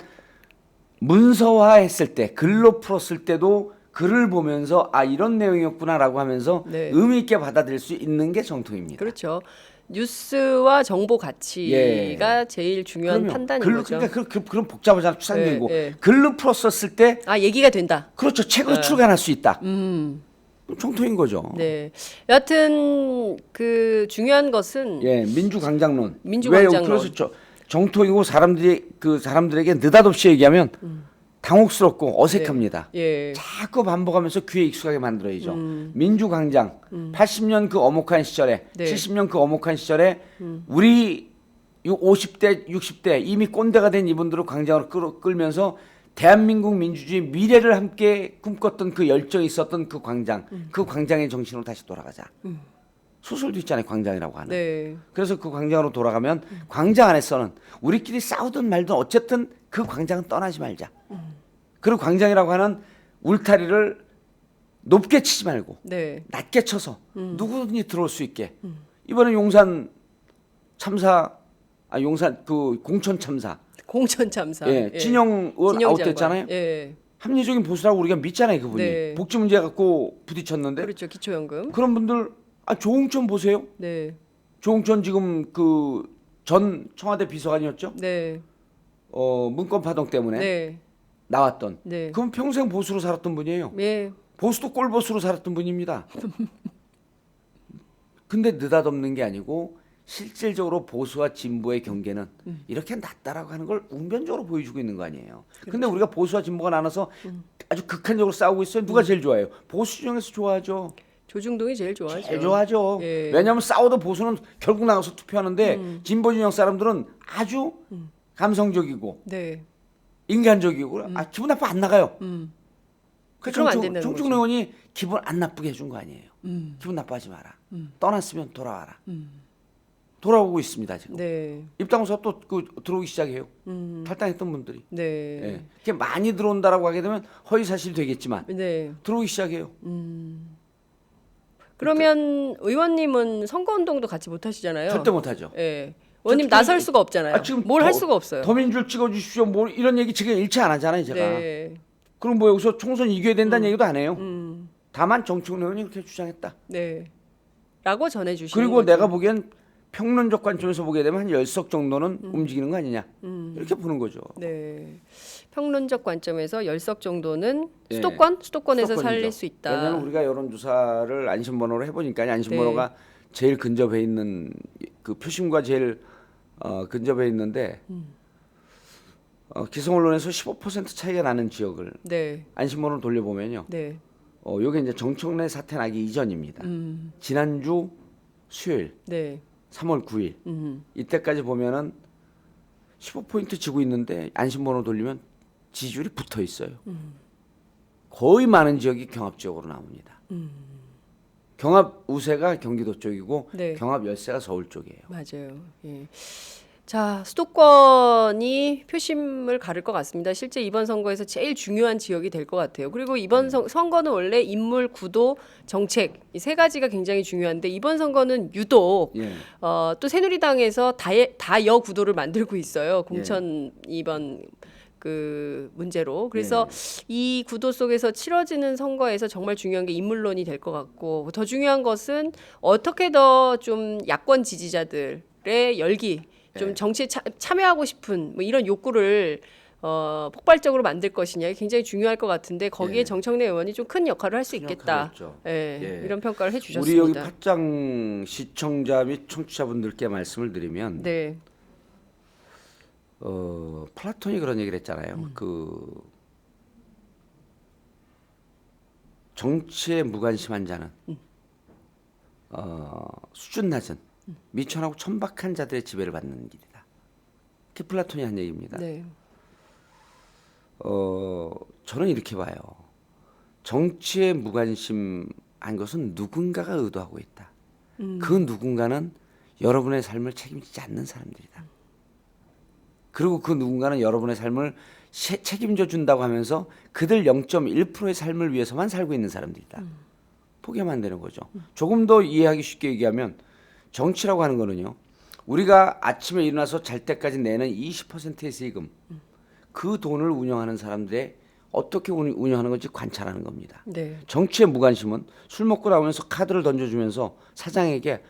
문서화했을 때 글로 풀었을 때도 글을 보면서 아 이런 내용이었구나라고 하면서 네. 의미 있게 받아들일 수 있는 게 정통입니다. 그렇죠. 뉴스와 정보 가치가 예. 제일 중요한 그럼요. 판단인 글로, 거죠. 그러니까 그런 복잡하잖아 추상적이고 예, 예. 글로 풀었을 때 얘기가 된다. 그렇죠 책으로 출간할 수 있다. 정통인 거죠. 네. 여하튼 그 중요한 것은 예, 민주광장론. 민주광장론. 왜 그래서 정통이고 사람들에게 느닷없이 얘기하면 당혹스럽고 어색합니다. 예. 자꾸 반복하면서 귀에 익숙하게 만들어야죠. 민주광장 80년 그 어목한 시절에 네. 70년 그 어목한 시절에 우리 50대 60대 이미 꼰대가 된 이분들을 광장으로 끌면서 대한민국 민주주의 미래를 함께 꿈꿨던 그 열정이 있었던 그 광장, 그 광장의 정신으로 다시 돌아가자. 소설도 있잖아요, 광장이라고 하는. 네. 그래서 그 광장으로 돌아가면 광장 안에서는 우리끼리 싸우든 말든 어쨌든 그 광장은 떠나지 말자. 그리고 광장이라고 하는 울타리를 높게 치지 말고 네. 낮게 쳐서 누구든지 들어올 수 있게. 이번에 용산 참사, 용산 그 공천 참사, 공천 참사. 예, 진영 의원 진영 아웃됐잖아요. 장관. 예. 합리적인 보수라고 우리가 믿잖아요, 그분이. 네. 복지 문제 갖고 부딪혔는데 그렇죠. 기초연금. 그런 분들 조홍천 보세요. 네. 조홍천 지금 그 전 청와대 비서관이었죠. 네. 문건 파동 때문에 네. 나왔던. 네. 그럼 평생 보수로 살았던 분이에요. 예. 보수도 꼴보수로 살았던 분입니다. 근데 느닷없는 게 아니고 실질적으로 보수와 진보의 경계는 이렇게 낮다라고 하는 걸 웅변적으로 보여주고 있는 거 아니에요. 근데 우리가 보수와 진보가 나눠서 아주 극한적으로 싸우고 있어요. 누가 제일 좋아해요? 보수 중에서 좋아하죠. 조중동이 제일 좋아하죠. 제일 좋아하죠. 예. 왜냐하면 싸워도 보수는 결국 나가서 투표하는데 진보 진영 사람들은 아주 감성적이고 네. 인간적이고 기분 나빠 안 나가요. 그럼 안 된다는 정충 거죠. 의원이 기분 안 나쁘게 해준 거 아니에요. 기분 나빠하지 마라. 떠났으면 돌아와라. 돌아오고 있습니다 지금. 네. 입당해서 또 들어오기 시작해요. 탈당했던 분들이. 네. 예. 이렇게 많이 들어온다라고 하게 되면 허위 사실이 되겠지만 네. 들어오기 시작해요. 그러면 의원님은 선거운동도 같이 못 하시잖아요. 절대 못하죠. 예. 의원님 저- 나설 수가 없잖아요. 지금 뭘 할 수가 없어요. 더민주를 찍어주십시오. 뭐 이런 얘기 지금 일체 안 하잖아요, 제가. 네. 그럼 뭐 여기서 총선 이겨야 된다는 얘기도 안 해요. 다만 정충 의원이 그렇게 주장했다. 네. 라고 전해주시는 그리고 거죠. 내가 보기엔 평론적 관점에서 보게 되면 한 10석 정도는 움직이는 거 아니냐. 이렇게 보는 거죠. 네. 평론적 관점에서 10석 정도는 예. 수도권에서 수도권이죠. 살릴 수 있다. 왜냐하면 우리가 여론조사를 안심번호로 해보니까 안심번호가 제일 근접해 있는 그 표심과 제일 근접해 있는데 기성 언론에서 15% 차이가 나는 지역을 네. 안심번호로 돌려보면요. 네. 요게 이제 정청래 사태 나기 이전입니다. 지난주 수요일 네. 3월 9일 이때까지 보면은 15포인트 지고 있는데 안심번호 돌리면 지지율이 붙어 있어요. 거의 많은 지역이 경합 지역으로 나옵니다. 경합 우세가 경기도 쪽이고 네. 경합 열세가 서울 쪽이에요. 맞아요. 예. 자, 수도권이 표심을 가를 것 같습니다. 실제 이번 선거에서 제일 중요한 지역이 될 것 같아요. 그리고 이번 선거는 원래 인물, 구도, 정책 이 세 가지가 굉장히 중요한데 이번 선거는 유독 예. 또 새누리당에서 다여 구도를 만들고 있어요. 공천 이번 그 문제로. 그래서 이 구도 속에서 치러지는 선거에서 정말 중요한 게 인물론이 될 것 같고 더 중요한 것은 어떻게 더 좀 야권 지지자들의 열기 좀 정치에 참여하고 싶은 뭐 이런 욕구를 폭발적으로 만들 것이냐 굉장히 중요할 것 같은데 거기에 정청래 의원이 좀 큰 역할을 할 수 있겠다. 이런 평가를 해주셨습니다. 우리 여기 팟짱 시청자 및 청취자분들께 말씀을 드리면 네, 플라톤이 그런 얘기를 했잖아요. 그 정치에 무관심한 자는 수준 낮은 미천하고 천박한 자들의 지배를 받는 길이다. 그게 플라톤이 한 얘기입니다. 네, 저는 이렇게 봐요. 정치에 무관심한 것은 누군가가 의도하고 있다. 그 누군가는 여러분의 삶을 책임지지 않는 사람들이다. 그리고 그 누군가는 여러분의 삶을 책임져 준다고 하면서 그들 0.1%의 삶을 위해서만 살고 있는 사람들이다. 포기하면 안 되는 거죠. 조금 더 이해하기 쉽게 얘기하면 정치라고 하는 거는요. 우리가 아침에 일어나서 잘 때까지 내는 20%의 세금 그 돈을 운영하는 사람들의 어떻게 운영하는 건지 관찰하는 겁니다. 네, 정치에 무관심은 술 먹고 나오면서 카드를 던져주면서 사장에게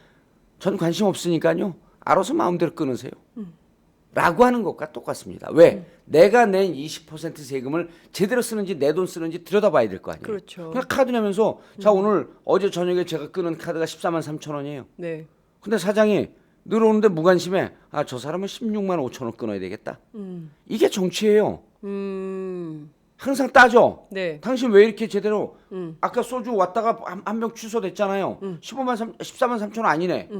전 관심 없으니까요. 알아서 마음대로 끊으세요. 라고 하는 것과 똑같습니다. 왜? 내가 낸 20% 세금을 제대로 쓰는지 내 돈 쓰는지 들여다봐야 될 거 아니에요. 그렇죠. 그냥 카드 내면서 자 오늘 어제 저녁에 제가 끊은 카드가 14만 3천 원이에요. 네, 근데 사장이 늘어오는데 무관심해. 저 사람은 16만 5천 원 끊어야 되겠다. 이게 정치예요. 항상 따져. 네, 당신 왜 이렇게 제대로 아까 소주 왔다가 한 병 취소됐잖아요. 14만 3천 원 아니네.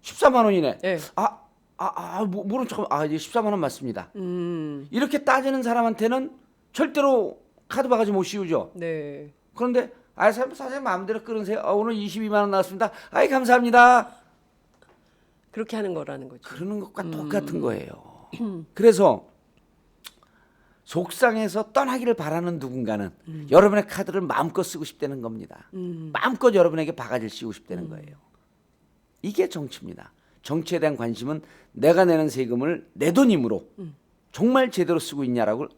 14만 원이네. 네. 모른 척 이제 14만 원 맞습니다. 이렇게 따지는 사람한테는 절대로 카드 바가지 못 씌우죠. 네. 그런데 사장님 마음대로 끊으세요. 오늘 22만 원 나왔습니다. 아이 감사합니다. 그렇게 하는 거라는 거죠. 그러는 것과 똑같은 거예요. 그래서 속상해서 떠나기를 바라는 누군가는 여러분의 카드를 마음껏 쓰고 싶다는 겁니다. 마음껏 여러분에게 바가지를 씌우고 싶다는 거예요. 이게 정치입니다. 정치에 대한 관심은 내가 내는 세금을 내 돈 힘으로 정말 제대로 쓰고 있냐를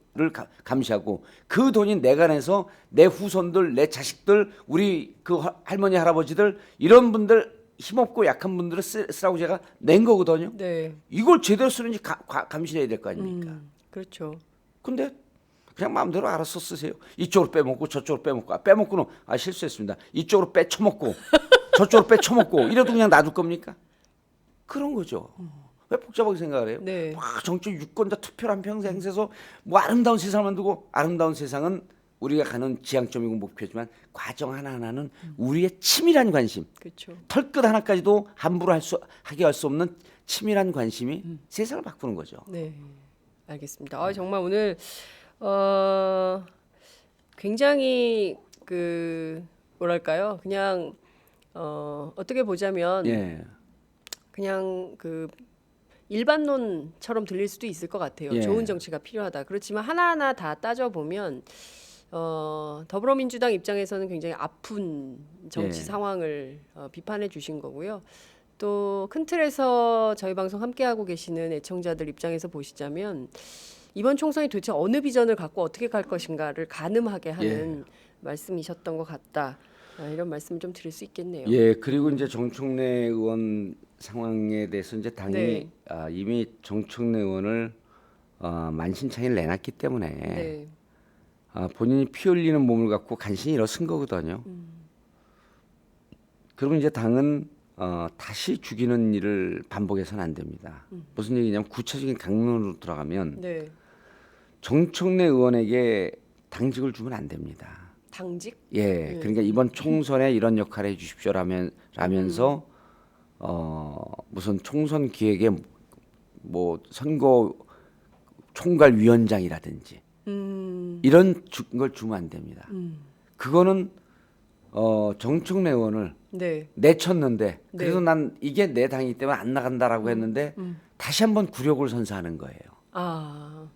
감시하고 그 돈이 내가 내서 내 후손들, 내 자식들, 우리 그 할머니, 할아버지들 이런 분들 힘없고 약한 분들을 쓰라고 제가 낸 거거든요. 네. 이걸 제대로 쓰는지 감시해야 될 거 아닙니까? 그렇죠. 근데 그냥 마음대로 알아서 쓰세요. 이쪽으로 빼먹고 저쪽으로 빼먹고 빼먹고는 실수했습니다. 이쪽으로 빼쳐먹고 저쪽으로 빼쳐먹고 이래도 그냥 놔둘 겁니까? 그런 거죠. 왜 복잡하게 생각을 해요? 네. 막 정치 유권자 투표를 한 평생 행세해서 뭐 아름다운 세상을 만들고 아름다운 세상은 우리가 가는 지향점이고 목표지만 과정 하나하나는 우리의 치밀한 관심 그렇죠. 털끝 하나까지도 함부로 하게 할 수 없는 치밀한 관심이 세상을 바꾸는 거죠. 네. 알겠습니다. 정말 오늘 굉장히 그 뭐랄까요? 그냥 어떻게 보자면 예. 그냥 그 일반론처럼 들릴 수도 있을 것 같아요. 예. 좋은 정치가 필요하다. 그렇지만 하나하나 다 따져보면 더불어민주당 입장에서는 굉장히 아픈 정치 예. 상황을 비판해 주신 거고요. 또 큰 틀에서 저희 방송 함께하고 계시는 애청자들 입장에서 보시자면 이번 총선이 도대체 어느 비전을 갖고 어떻게 갈 것인가를 가늠하게 하는 말씀이셨던 것 같다. 이런 말씀을 좀 드릴 수 있겠네요. 예, 그리고 이제 정청래 의원 상황에 대해서 이제 당이 네. 이미 정청래 의원을 만신창이를 내놨기 때문에 네. 본인이 피 흘리는 몸을 갖고 간신히 일어선 거거든요. 그러면 이제 당은 다시 죽이는 일을 반복해서는 안 됩니다. 무슨 얘기냐면 구체적인 강론으로 들어가면 네. 정청래 의원에게 당직을 주면 안 됩니다. 당직? 예, 그러니까 이번 총선에 이런 역할을 해주십시오라면서 무슨 총선 기획에 뭐 선거 총괄 위원장이라든지 이런 걸 주면 안 됩니다. 그거는 정청래 의원을 네. 내쳤는데 그래도 네. 난 이게 내 당이기 때문에 안 나간다라고 했는데 다시 한번 굴욕을 선사하는 거예요. 아.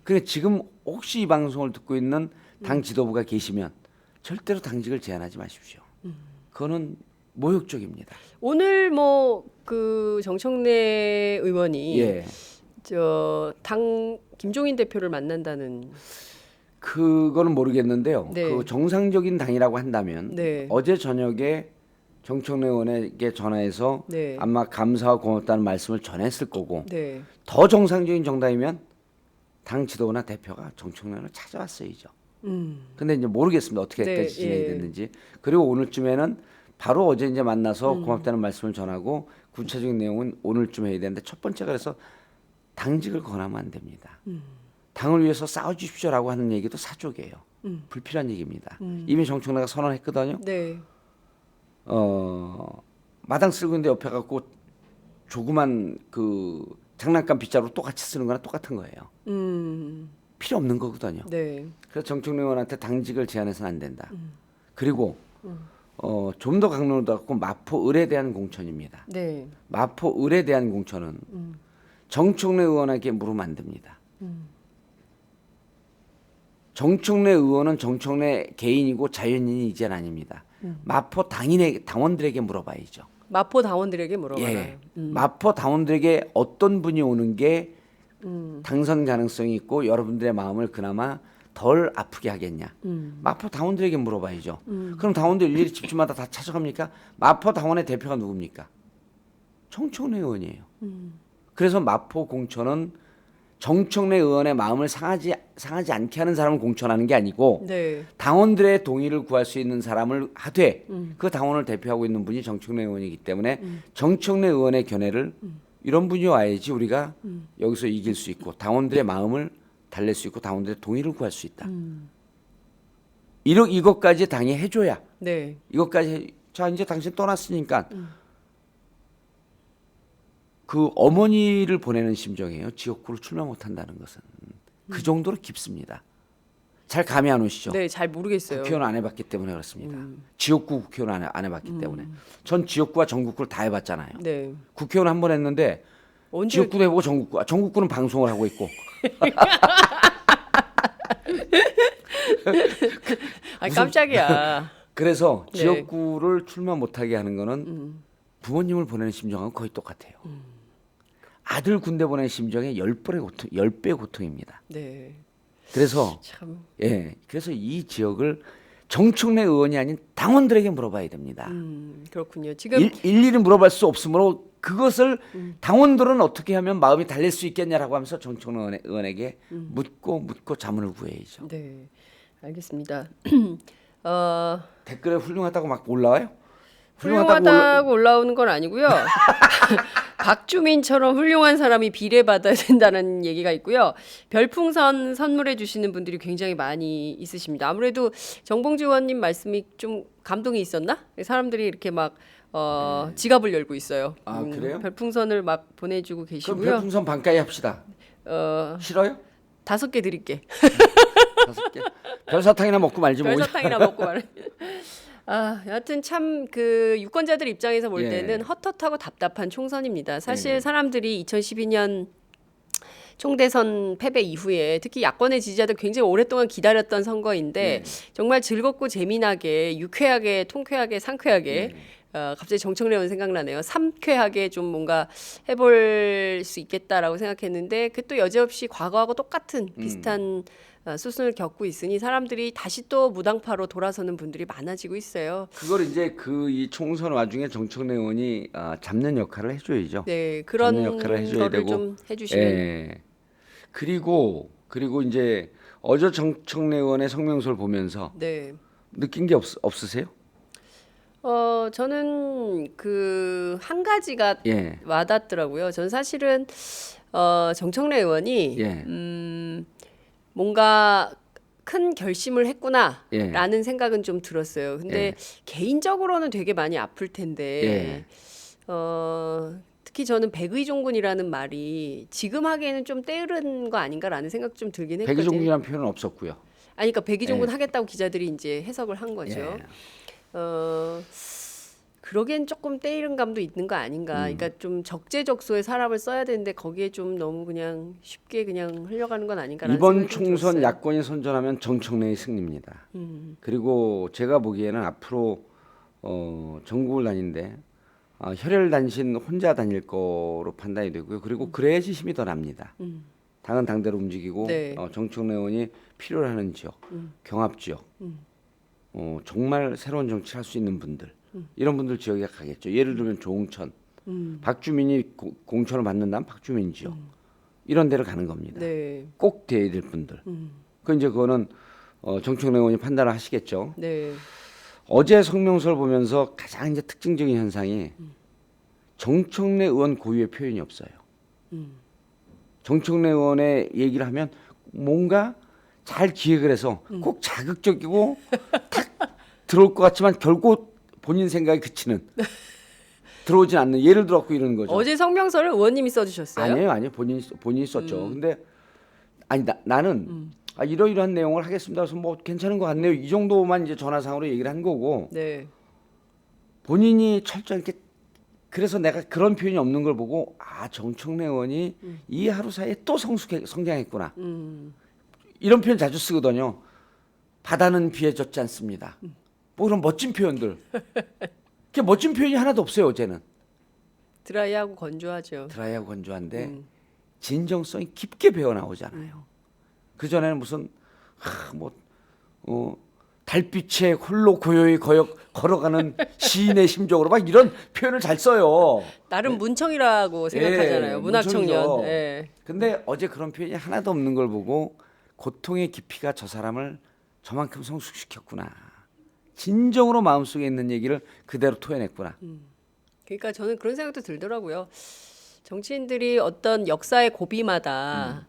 그러니까 지금 혹시 이 방송을 듣고 있는 당 지도부가 계시면 절대로 당직을 제한하지 마십시오. 그거는 모욕적입니다. 오늘 뭐 그 정청래 의원이 예. 저 당 김종인 대표를 만난다는 그거는 모르겠는데요. 네. 그 정상적인 당이라고 한다면 네. 어제 저녁에 정청래 의원에게 전화해서 네. 아마 감사와 고맙다는 말씀을 전했을 거고 네. 더 정상적인 정당이면 당 지도부나 대표가 정청래 의원을 찾아왔어야죠. 근데 이제 모르겠습니다. 어떻게까지 네, 진행이 예. 됐는지. 그리고 오늘쯤에는 바로 어제 이제 만나서 고맙다는 말씀을 전하고 구체적인 내용은 오늘쯤 해야 되는데 첫 번째가 그래서 당직을 권하면 안 됩니다. 당을 위해서 싸워주십시오라고 하는 얘기도 사족이에요. 불필요한 얘기입니다. 이미 정청래가 선언했거든요. 네. 마당 쓰고 있는데 옆에 갖고 조그만 그 장난감 빗자루 똑같이 쓰는 거나 똑같은 거예요. 필요 없는 거거든요. 네. 그래서 정청래 의원한테 당직을 제한해서는 안 된다. 그리고 좀 더 강론으로 갖고 마포 을에 대한 공천입니다. 네. 마포 을에 대한 공천은 정청래 의원에게 물으면 안 됩니다. 정청래 의원은 정청래 개인이고 자연인이 이젠 아닙니다. 마포 당원들에게 물어봐야죠. 마포 당원들에게 물어봐라. 예. 마포 당원들에게 어떤 분이 오는 게 당선 가능성이 있고 여러분들의 마음을 그나마 덜 아프게 하겠냐. 마포 당원들에게 물어봐야죠. 그럼 당원들 일일이 집집마다 다 찾아갑니까? 마포 당원의 대표가 누굽니까? 정청래 의원이에요. 그래서 마포 공천은 정청래 의원의 마음을 상하지 않게 하는 사람을 공천하는 게 아니고 네. 당원들의 동의를 구할 수 있는 사람을 하되 그 당원을 대표하고 있는 분이 정청래 의원이기 때문에 정청래 의원의 견해를 이런 분이 와야지 우리가 여기서 이길 수 있고 당원들의 마음을 달랠 수 있고 당원들의 동의를 구할 수 있다. 이것까지 당이 해줘야 네. 자 이제 당신 떠났으니까 그 어머니를 보내는 심정이에요. 지역구로 출마 못한다는 것은 그 정도로 깊습니다. 잘 감이 안 오시죠? 네, 잘 모르겠어요. 국회의원 안 해봤기 때문에 그렇습니다. 지역구 국회의원 안 해봤기 때문에. 전 지역구와 전국구를 다 해봤잖아요. 네. 국회의원 한 번 했는데 언제 지역구도 해보고 전국구는 방송을 하고 있고. 아, 깜짝이야. 그래서 네. 지역구를 출마 못하게 하는 거는 부모님을 보내는 심정하고 거의 똑같아요. 아들 군대 보내는 심정의 10배 고통입니다. 네. 그래서 참. 그래서 이 지역을 정청래 의원이 아닌 당원들에게 물어봐야 됩니다. 그렇군요. 지금 일일이 물어볼 수 없으므로 그것을 당원들은 어떻게 하면 마음이 달랠 수 있겠냐라고 하면서 정청래 의원에게 묻고 자문을 구해야죠. 네. 알겠습니다. 댓글에 훌륭하다고 막 올라와요? 훌륭하다고 올라오는 건 아니고요. 박주민처럼 훌륭한 사람이 비례받아야 된다는 얘기가 있고요. 별풍선 선물해 주시는 분들이 굉장히 많이 있으십니다. 아무래도 정봉주 의원님 말씀이 좀 감동이 있었나? 사람들이 이렇게 막 지갑을 열고 있어요. 아, 그래요? 별풍선을 막 보내주고 그럼 계시고요. 별풍선 반가이 합시다. 싫어요? 5개 드릴게. 5개. 별사탕이나 먹고 말지 뭐. 별사탕이나 먹고 말해. 여하튼 참 그 유권자들 입장에서 볼 예. 때는 헛헛하고 답답한 총선입니다. 사실 사람들이 2012년 총대선 패배 이후에 특히 야권의 지지자들 굉장히 오랫동안 기다렸던 선거인데 정말 즐겁고 재미나게 유쾌하게 통쾌하게 상쾌하게 갑자기 정청래 의원 생각나네요. 삼쾌하게 좀 뭔가 해볼 수 있겠다라고 생각했는데 그 또 여지없이 과거하고 똑같은 비슷한 수순을 겪고 있으니 사람들이 다시 또 무당파로 돌아서는 분들이 많아지고 있어요. 그걸 이제 이 총선 와중에 정청래 의원이 잡는 역할을 해줘야죠. 네, 그런 잡는 역할을 해줘야 거를 되고. 좀 해주시면. 예. 그리고 이제 어제 정청래 의원의 성명서를 보면서 네. 느낀 게 없으세요? 저는 그 한 가지가 예. 와닿더라고요. 전 사실은 정청래 의원이 예. 뭔가 큰 결심을 했구나라는 예. 생각은 좀 들었어요. 근데 개인적으로는 되게 많이 아플 텐데 특히 저는 백의종군이라는 말이 지금 하기에는 좀 때이른 거 아닌가라는 생각 좀 들긴 했거든요. 백의종군이라는 표현은 없었고요. 아니 그러니까 백의종군 하겠다고 기자들이 이제 해석을 한 거죠. 그러기엔 조금 때이른 감도 있는 거 아닌가. 그러니까 좀 적재적소에 사람을 써야 되는데 거기에 좀 너무 그냥 쉽게 그냥 흘려가는 건 아닌가라는 이번 생각이 좀 총선 들었어요. 야권이 선전하면 정청래의 승리입니다. 그리고 제가 보기에는 앞으로 전국을 다니는데 혈혈단신 혼자 다닐 거로 판단이 되고요. 그리고 그래야지 힘이 더 납니다. 당은 당대로 움직이고 네. 정청래 의원이 필요로 하는 지역, 경합 지역, 정말 새로운 정치를 할 수 있는 분들 이런 분들 지역에 가겠죠. 예를 들면 조홍천, 박주민이 공천을 받는다면 박주민 지역 이런 데를 가는 겁니다. 네. 꼭 돼야 될 분들. 그거는 정청래 의원이 판단을 하시겠죠. 네. 어제 성명서를 보면서 가장 이제 특징적인 현상이 정청래 의원 고유의 표현이 없어요. 정청래 의원의 얘기를 하면 뭔가 잘 기획을 해서 꼭 자극적이고 탁 들어올 것 같지만 결국 본인 생각에 그치는 들어오진 않는 예를 들어 갖고 이러는 거죠. 어제 성명서를 의원님이 써주셨어요? 아니에요. 본인이 썼죠. 근데 나는 이러이러한 내용을 하겠습니다. 그래서 뭐 괜찮은 것 같네요. 이 정도만 이제 전화상으로 얘기를 한 거고 네. 본인이 철저히 이렇게 그래서 내가 그런 표현이 없는 걸 보고 정청래 의원이 이 하루 사이에 또 성장했구나. 이런 표현 자주 쓰거든요. 바다는 비에 젖지 않습니다. 뭐 그런 멋진 표현들. 그 멋진 표현이 하나도 없어요. 어제는. 드라이하고 건조하죠. 드라이하고 건조한데 진정성이 깊게 배어 나오잖아요. 그 전에는 무슨 달빛에 홀로 고요히 걸어가는 시인의 심정으로 막 이런 표현을 잘 써요. 나름 문청이라고 생각하잖아요. 문학청년. 문청이죠. 예. 근데 어제 그런 표현이 하나도 없는 걸 보고 고통의 깊이가 저 사람을 저만큼 성숙시켰구나. 진정으로 마음속에 있는 얘기를 그대로 토해냈구나. 그러니까 저는 그런 생각도 들더라고요. 정치인들이 어떤 역사의 고비마다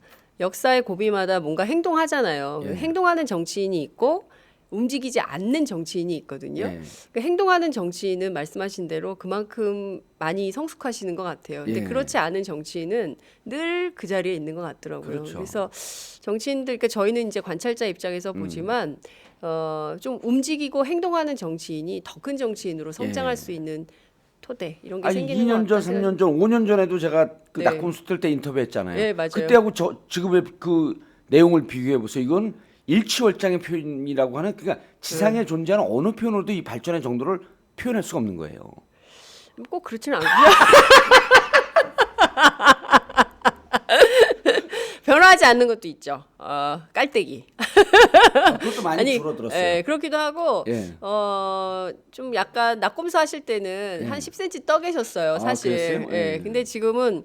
뭔가 행동하잖아요. 행동하는 정치인이 있고 움직이지 않는 정치인이 있거든요. 예. 그러니까 행동하는 정치인은 말씀하신 대로 그만큼 많이 성숙하시는 것 같아요. 근데 예. 그렇지 않은 정치인은 늘 그 자리에 있는 것 같더라고요. 그렇죠. 그래서 정치인들, 그러니까 저희는 이제 관찰자 입장에서 보지만 좀 움직이고 행동하는 정치인이 더 큰 정치인으로 성장할 예. 수 있는 토대 이런 게 아니 생기는 2년 것 전, 같다. 3년 전, 5년 전에도 제가 그 네. 낙곰수 뜰 때 인터뷰했잖아요. 예, 맞아요. 그때하고 지금의 그 내용을 비교해 보세요. 이건 일치월장의 표현이라고 하는 그러니까 지상에 존재하는 어느 표현으로도 이 발전의 정도를 표현할 수가 없는 거예요. 꼭 그렇지는 않고요. 변화하지 않는 것도 있죠. 깔때기. 그것도 많이 줄어들었어요. 예, 그렇기도 하고 예. 좀 약간 낙곰수 하실 때는 예. 한 10cm 떠 계셨어요, 사실. 그랬어요? 예. 예. 근데 지금은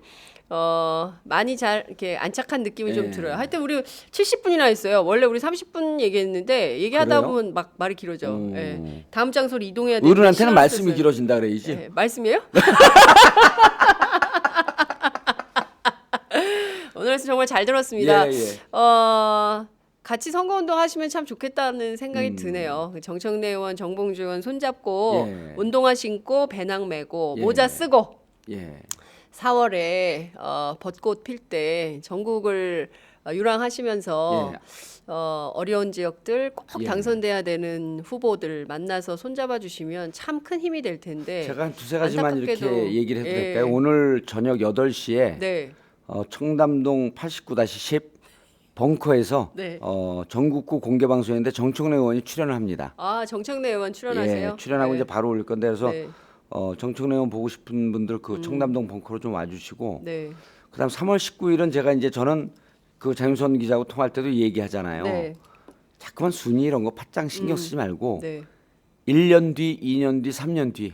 많이 잘 이렇게 안착한 느낌이 좀 예. 들어요. 하여튼 우리 70분이나 했어요. 원래 우리 30분 얘기했는데 얘기하다 그래요? 보면 막 말이 길어져. 오. 예. 다음 장소로 이동해야 되는데 어른한테는 시간을 말씀이 썼어요. 길어진다 그래야지. 예, 말씀이에요? 오늘 말씀 정말 잘 들었습니다. 예, 예. 같이 선거운동 하시면 참 좋겠다는 생각이 드네요. 정청래 의원, 정봉주 의원 손잡고 예. 운동화 신고 배낭 메고 예. 모자 쓰고 예. 4월에 벚꽃 필 때 전국을 유랑하시면서 예. 어려운 지역들 꼭 예. 당선돼야 되는 후보들 만나서 손잡아 주시면 참 큰 힘이 될 텐데. 제가 한 두세 가지만 이렇게 안타깝게도, 얘기를 해도 예. 될까요? 오늘 저녁 8시에 네. 청담동 89-10 벙커에서 네. 전국구 공개 방송인데 정청래 의원이 출연을 합니다. 정청래 의원 출연하세요? 예, 출연하고 네. 이제 바로 올릴 건데 그래서 네. 정청래 의원 보고 싶은 분들 그 청담동 벙커로 좀 와주시고 네. 그다음 3월 19일은 제가 이제 저는 그 장윤선 기자하고 통화할 때도 얘기하잖아요. 네. 자꾸만 순위 이런 거 팟짱 신경 쓰지 말고 네. 1년 뒤, 2년 뒤, 3년 뒤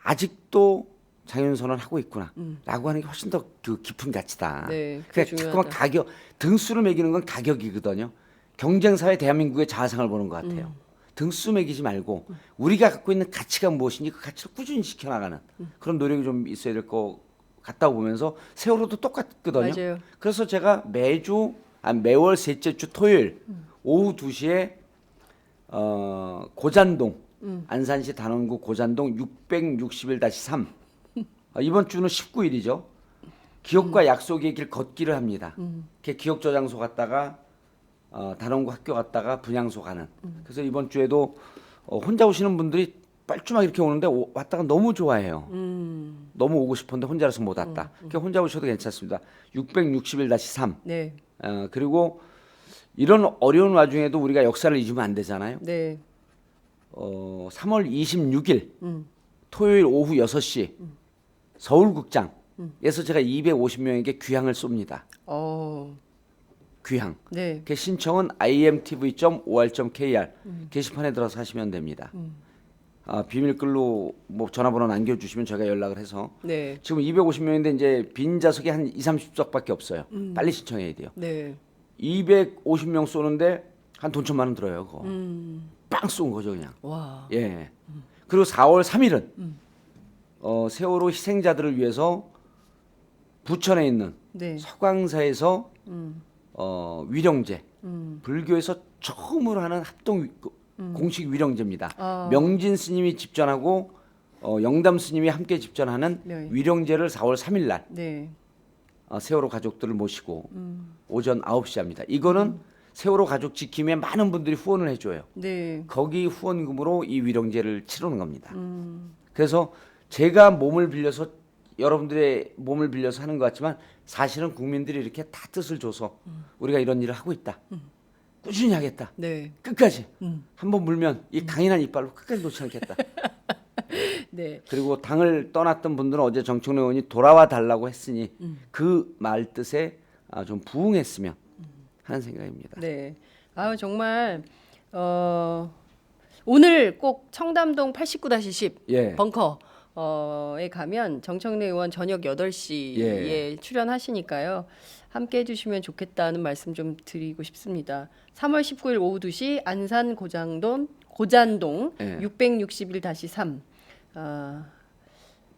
아직도 장윤선은 하고 있구나라고 하는 게 훨씬 더 그 깊은 가치다. 네, 그게 그러니까 자꾸만 중요하다. 가격 등수를 매기는 건 가격이거든요. 경쟁사회 대한민국의 자아상을 보는 것 같아요. 등수 매기지 말고 우리가 갖고 있는 가치가 무엇인지 그 가치를 꾸준히 지켜나가는 그런 노력이 좀 있어야 될 것 같다고 보면서 세월호도 똑같거든요. 맞아요. 그래서 제가 매월 셋째 주 토요일 오후 2시에 고잔동 안산시 단원구 고잔동 661-3 이번 주는 19일이죠. 기억과 약속의 길 걷기를 합니다. 기억 저장소 갔다가 단원구 학교 갔다가 분향소 가는. 그래서 이번 주에도 혼자 오시는 분들이 빨주막 이렇게 오는데 왔다가 너무 좋아해요. 너무 오고 싶은데 혼자라서 못 왔다. 그러니까 혼자 오셔도 괜찮습니다. 661-3. 네. 그리고 이런 어려운 와중에도 우리가 역사를 잊으면 안 되잖아요. 네. 3월 26일 토요일 오후 6시 서울극장에서 제가 250명에게 귀향을 쏩니다. 귀향. 네. 그 신청은 imtv.or.kr 게시판에 들어서 하시면 됩니다. 비밀글로 뭐 전화번호 남겨주시면 저희가 연락을 해서 네. 지금 250명인데 이제 빈 좌석이 한 2~30석밖에 없어요. 빨리 신청해야 돼요. 네. 250명 쏘는데 한 돈 1,000만 원 들어요. 그거. 빵 쏜 거죠 그냥. 와. 예. 그리고 4월 3일은 세월호 희생자들을 위해서 부천에 있는 네. 서광사에서 위령제 불교에서 처음으로 하는 합동 공식 위령제입니다. 명진 스님이 집전하고 영담 스님이 함께 집전하는 네. 위령제를 4월 3일 날 네. 세월호 가족들을 모시고 오전 9시 합니다. 이거는 세월호 가족 지킴에 많은 분들이 후원을 해줘요. 네. 거기 후원금으로 이 위령제를 치르는 겁니다. 그래서 제가 몸을 빌려서 여러분들의 몸을 빌려서 하는 것 같지만 사실은 국민들이 이렇게 다 뜻을 줘서 우리가 이런 일을 하고 있다. 꾸준히 하겠다. 네. 끝까지. 한번 물면 이 강인한 이빨로 끝까지 놓지 않겠다. 네. 그리고 당을 떠났던 분들은 어제 정청래 의원이 돌아와 달라고 했으니 그 말 뜻에 좀 부응했으면 하는 생각입니다. 네. 정말 오늘 꼭 청담동 89-10 예. 벙커에 가면 정청래 의원 저녁 8시에 예. 출연하시니까요. 함께 해주시면 좋겠다는 말씀 좀 드리고 싶습니다. 3월 19일 오후 2시 안산 고잔동 예. 661-3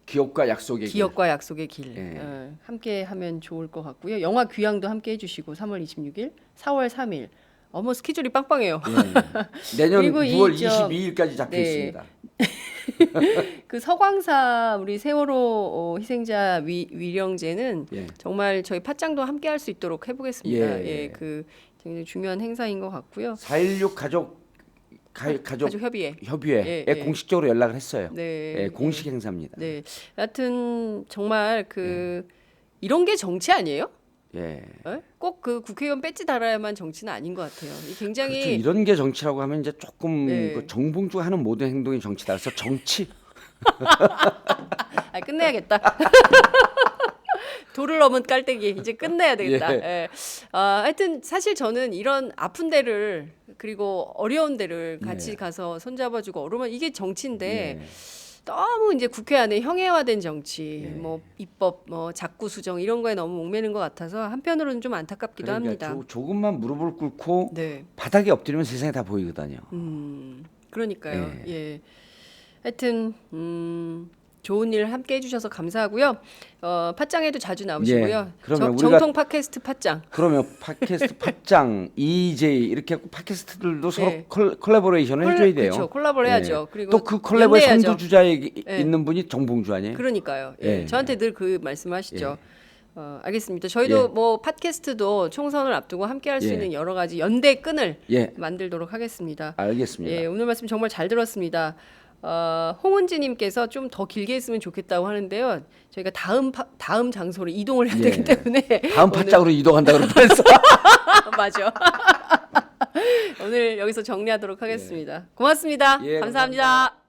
기억과 약속의 길. 기억과 약속의 길 예. 함께 하면 좋을 것 같고요. 영화 귀향도 함께 해주시고 3월 26일, 4월 3일 어머 스케줄이 빵빵해요. 예. 내년 그리고 9월 이 22일까지 잡혀 네. 있습니다. 그 서광사 우리 세월호 희생자 위령제는 예. 정말 저희 팟짱도 함께 할 수 있도록 해보겠습니다. 예. 예, 그 굉장히 중요한 행사인 것 같고요. 4.16 가족 협의회. 협의회에 예, 예. 공식적으로 연락을 했어요. 네. 예, 공식 행사입니다. 네. 여하튼 정말 그 이런 게 정치 아니에요? 예. 꼭 그 국회의원 배지 달아야만 정치는 아닌 것 같아요. 이 굉장히 그렇죠. 이런 게 정치라고 하면 이제 조금 네. 그 정봉주가 하는 모든 행동이 정치다. 그래서 정치. 끝내야겠다. 돌을 넘은 깔때기 이제 끝내야 되겠다. 예. 예. 하여튼 사실 저는 이런 아픈 데를 그리고 어려운 데를 같이 예. 가서 손잡아주고 어루면 이게 정치인데 예. 너무 이제 국회 안에 형해화된 정치, 예. 뭐 입법, 뭐 작구 수정 이런 거에 너무 목매는 것 같아서 한편으로는 좀 안타깝기도 그러니까 합니다. 조금만 무릎을 꿇고 네. 바닥에 엎드리면 세상이 다 보이거든요. 그러니까요. 예. 하여튼 좋은 일 함께 해주셔서 감사하고요. 팟짱에도 자주 나오시고요. 예, 그러면 우리가- 정통 팟캐스트 팟짱. 그러면 팟캐스트 팟짱, EJ 이렇게 하고 팟캐스트들도 서로 네. 콜라보레이션을 해줘야 돼요. 그렇죠. 콜라보를 해야죠. 그리고 또 그 콜라보의 연대해야죠. 선두주자에 예. 있는 분이 정봉주 아니에요? 그러니까요. 예. 예. 저한테 늘 그 말씀하시죠. 알겠습니다. 저희도 예. 뭐 팟캐스트도 총선을 앞두고 함께 할 수 예. 있는 여러 가지 연대 끈을 예, 만들도록 하겠습니다. 알겠습니다. 예, 오늘 말씀 정말 잘 들었습니다. 홍은지님께서 좀 더 길게 했으면 좋겠다고 하는데요. 저희가 다음 장소로 이동을 해야 예. 되기 때문에 다음 오늘- 팟짱으로 이동한다 그러면서 맞아. 오늘 여기서 정리하도록 하겠습니다. 고맙습니다. 예, 감사합니다. 감사합니다.